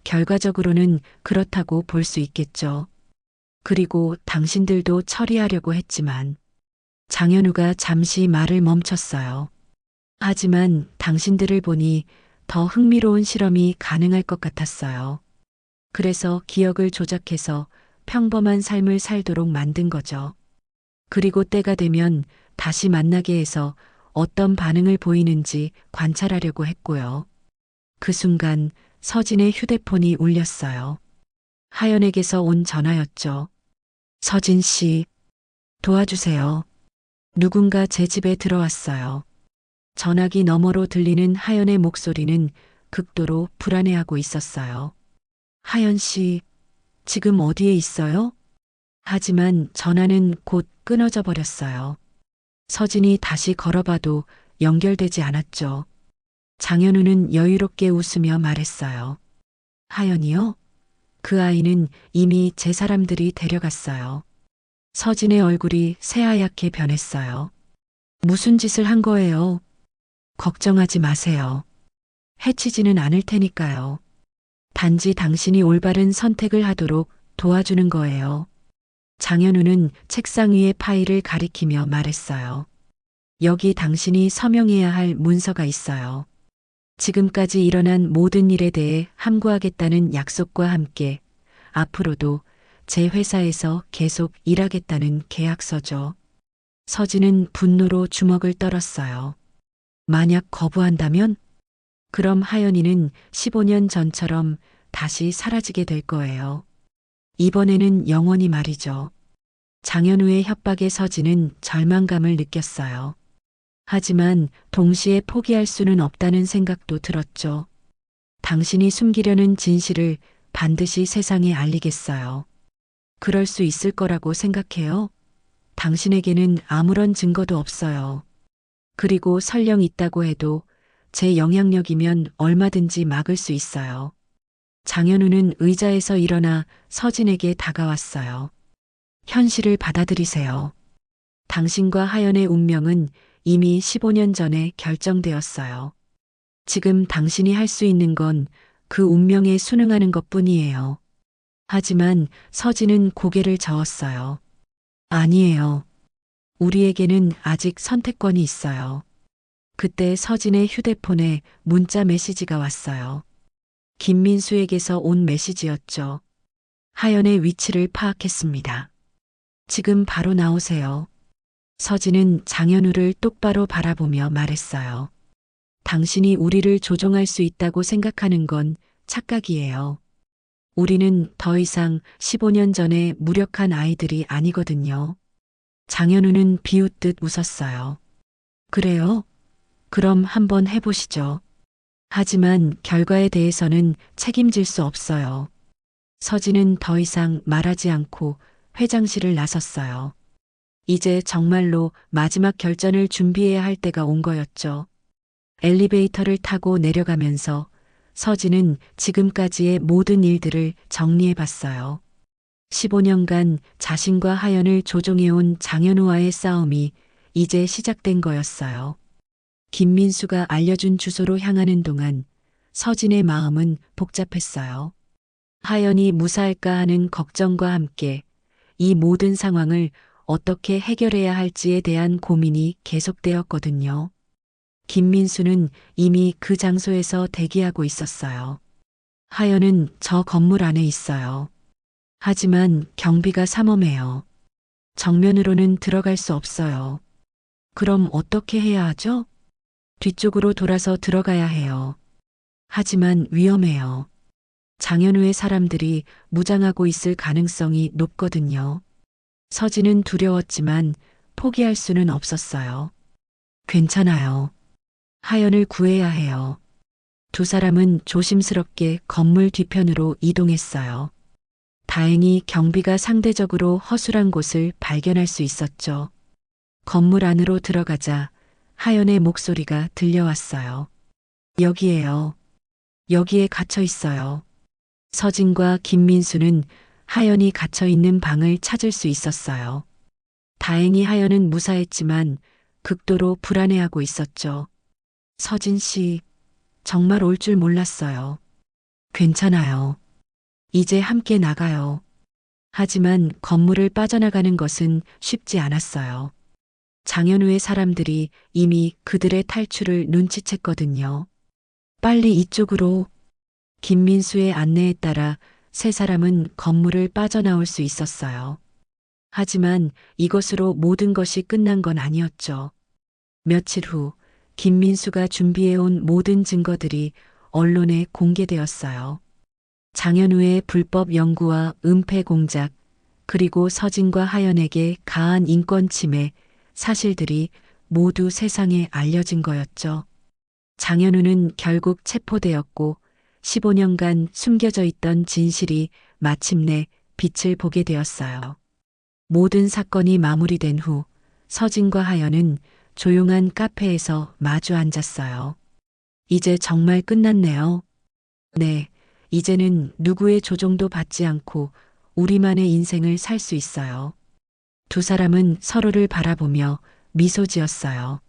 결과적으로는 그렇다고 볼 수 있겠죠. 그리고 당신들도 처리하려고 했지만 장현우가 잠시 말을 멈췄어요. 하지만 당신들을 보니 더 흥미로운 실험이 가능할 것 같았어요. 그래서 기억을 조작해서 평범한 삶을 살도록 만든 거죠. 그리고 때가 되면 다시 만나게 해서 어떤 반응을 보이는지 관찰하려고 했고요. 그 순간 서진의 휴대폰이 울렸어요. 하연에게서 온 전화였죠. 서진 씨, 도와주세요. 누군가 제 집에 들어왔어요. 전화기 너머로 들리는 하연의 목소리는 극도로 불안해하고 있었어요. 하연 씨, 지금 어디에 있어요? 하지만 전화는 곧 끊어져 버렸어요. 서진이 다시 걸어봐도 연결되지 않았죠. 장현우는 여유롭게 웃으며 말했어요. 하연이요? 그 아이는 이미 제 사람들이 데려갔어요. 서진의 얼굴이 새하얗게 변했어요. 무슨 짓을 한 거예요? 걱정하지 마세요. 해치지는 않을 테니까요. 단지 당신이 올바른 선택을 하도록 도와주는 거예요. 장현우는 책상 위의 파일을 가리키며 말했어요. 여기 당신이 서명해야 할 문서가 있어요. 지금까지 일어난 모든 일에 대해 함구하겠다는 약속과 함께 앞으로도 제 회사에서 계속 일하겠다는 계약서죠. 서진은 분노로 주먹을 떨었어요. 만약 거부한다면? 그럼 하연이는 15년 전처럼 다시 사라지게 될 거예요. 이번에는 영원히 말이죠. 장현우의 협박에 서진은 절망감을 느꼈어요. 하지만 동시에 포기할 수는 없다는 생각도 들었죠. 당신이 숨기려는 진실을 반드시 세상에 알리겠어요. 그럴 수 있을 거라고 생각해요? 당신에게는 아무런 증거도 없어요. 그리고 설령 있다고 해도 제 영향력이면 얼마든지 막을 수 있어요. 장현우는 의자에서 일어나 서진에게 다가왔어요. 현실을 받아들이세요. 당신과 하연의 운명은 이미 15년 전에 결정되었어요. 지금 당신이 할 수 있는 건 그 운명에 순응하는 것 뿐이에요. 하지만 서진은 고개를 저었어요. 아니에요. 우리에게는 아직 선택권이 있어요. 그때 서진의 휴대폰에 문자 메시지가 왔어요. 김민수에게서 온 메시지였죠. 하연의 위치를 파악했습니다. 지금 바로 나오세요. 서진은 장현우를 똑바로 바라보며 말했어요. 당신이 우리를 조종할 수 있다고 생각하는 건 착각이에요. 우리는 더 이상 15년 전에 무력한 아이들이 아니거든요. 장현우는 비웃듯 웃었어요. 그래요? 그럼 한번 해보시죠. 하지만 결과에 대해서는 책임질 수 없어요. 서진은 더 이상 말하지 않고 회장실을 나섰어요. 이제 정말로 마지막 결전을 준비해야 할 때가 온 거였죠. 엘리베이터를 타고 내려가면서 서진은 지금까지의 모든 일들을 정리해 봤어요. 15년간 자신과 하연을 조종해온 장현우와의 싸움이 이제 시작된 거였어요. 김민수가 알려준 주소로 향하는 동안 서진의 마음은 복잡했어요. 하연이 무사할까 하는 걱정과 함께 이 모든 상황을 어떻게 해결해야 할지에 대한 고민이 계속되었거든요. 김민수는 이미 그 장소에서 대기하고 있었어요. 하연은 저 건물 안에 있어요. 하지만 경비가 삼엄해요. 정면으로는 들어갈 수 없어요. 그럼 어떻게 해야 하죠? 뒤쪽으로 돌아서 들어가야 해요. 하지만 위험해요. 장현우의 사람들이 무장하고 있을 가능성이 높거든요. 서진은 두려웠지만 포기할 수는 없었어요. 괜찮아요. 하연을 구해야 해요. 두 사람은 조심스럽게 건물 뒤편으로 이동했어요. 다행히 경비가 상대적으로 허술한 곳을 발견할 수 있었죠. 건물 안으로 들어가자 하연의 목소리가 들려왔어요. 여기에요. 여기에 갇혀 있어요. 서진과 김민수는 하연이 갇혀 있는 방을 찾을 수 있었어요. 다행히 하연은 무사했지만 극도로 불안해하고 있었죠. 서진 씨, 정말 올 줄 몰랐어요. 괜찮아요. 이제 함께 나가요. 하지만 건물을 빠져나가는 것은 쉽지 않았어요. 장현우의 사람들이 이미 그들의 탈출을 눈치챘거든요. 빨리 이쪽으로. 김민수의 안내에 따라 세 사람은 건물을 빠져나올 수 있었어요. 하지만 이것으로 모든 것이 끝난 건 아니었죠. 며칠 후 김민수가 준비해온 모든 증거들이 언론에 공개되었어요. 장현우의 불법 연구와 은폐 공작, 그리고 서진과 하연에게 가한 인권 침해 사실들이 모두 세상에 알려진 거였죠. 장현우는 결국 체포되었고 15년간 숨겨져 있던 진실이 마침내 빛을 보게 되었어요. 모든 사건이 마무리된 후 서진과 하연은 조용한 카페에서 마주 앉았어요. 이제 정말 끝났네요. 네, 이제는 누구의 조종도 받지 않고 우리만의 인생을 살 수 있어요. 두 사람은 서로를 바라보며 미소 지었어요.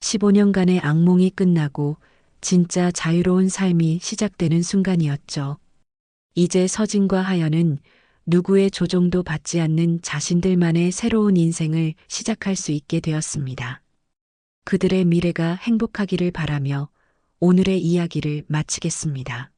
15년간의 악몽이 끝나고 진짜 자유로운 삶이 시작되는 순간이었죠. 이제 서진과 하연은 누구의 조종도 받지 않는 자신들만의 새로운 인생을 시작할 수 있게 되었습니다. 그들의 미래가 행복하기를 바라며 오늘의 이야기를 마치겠습니다.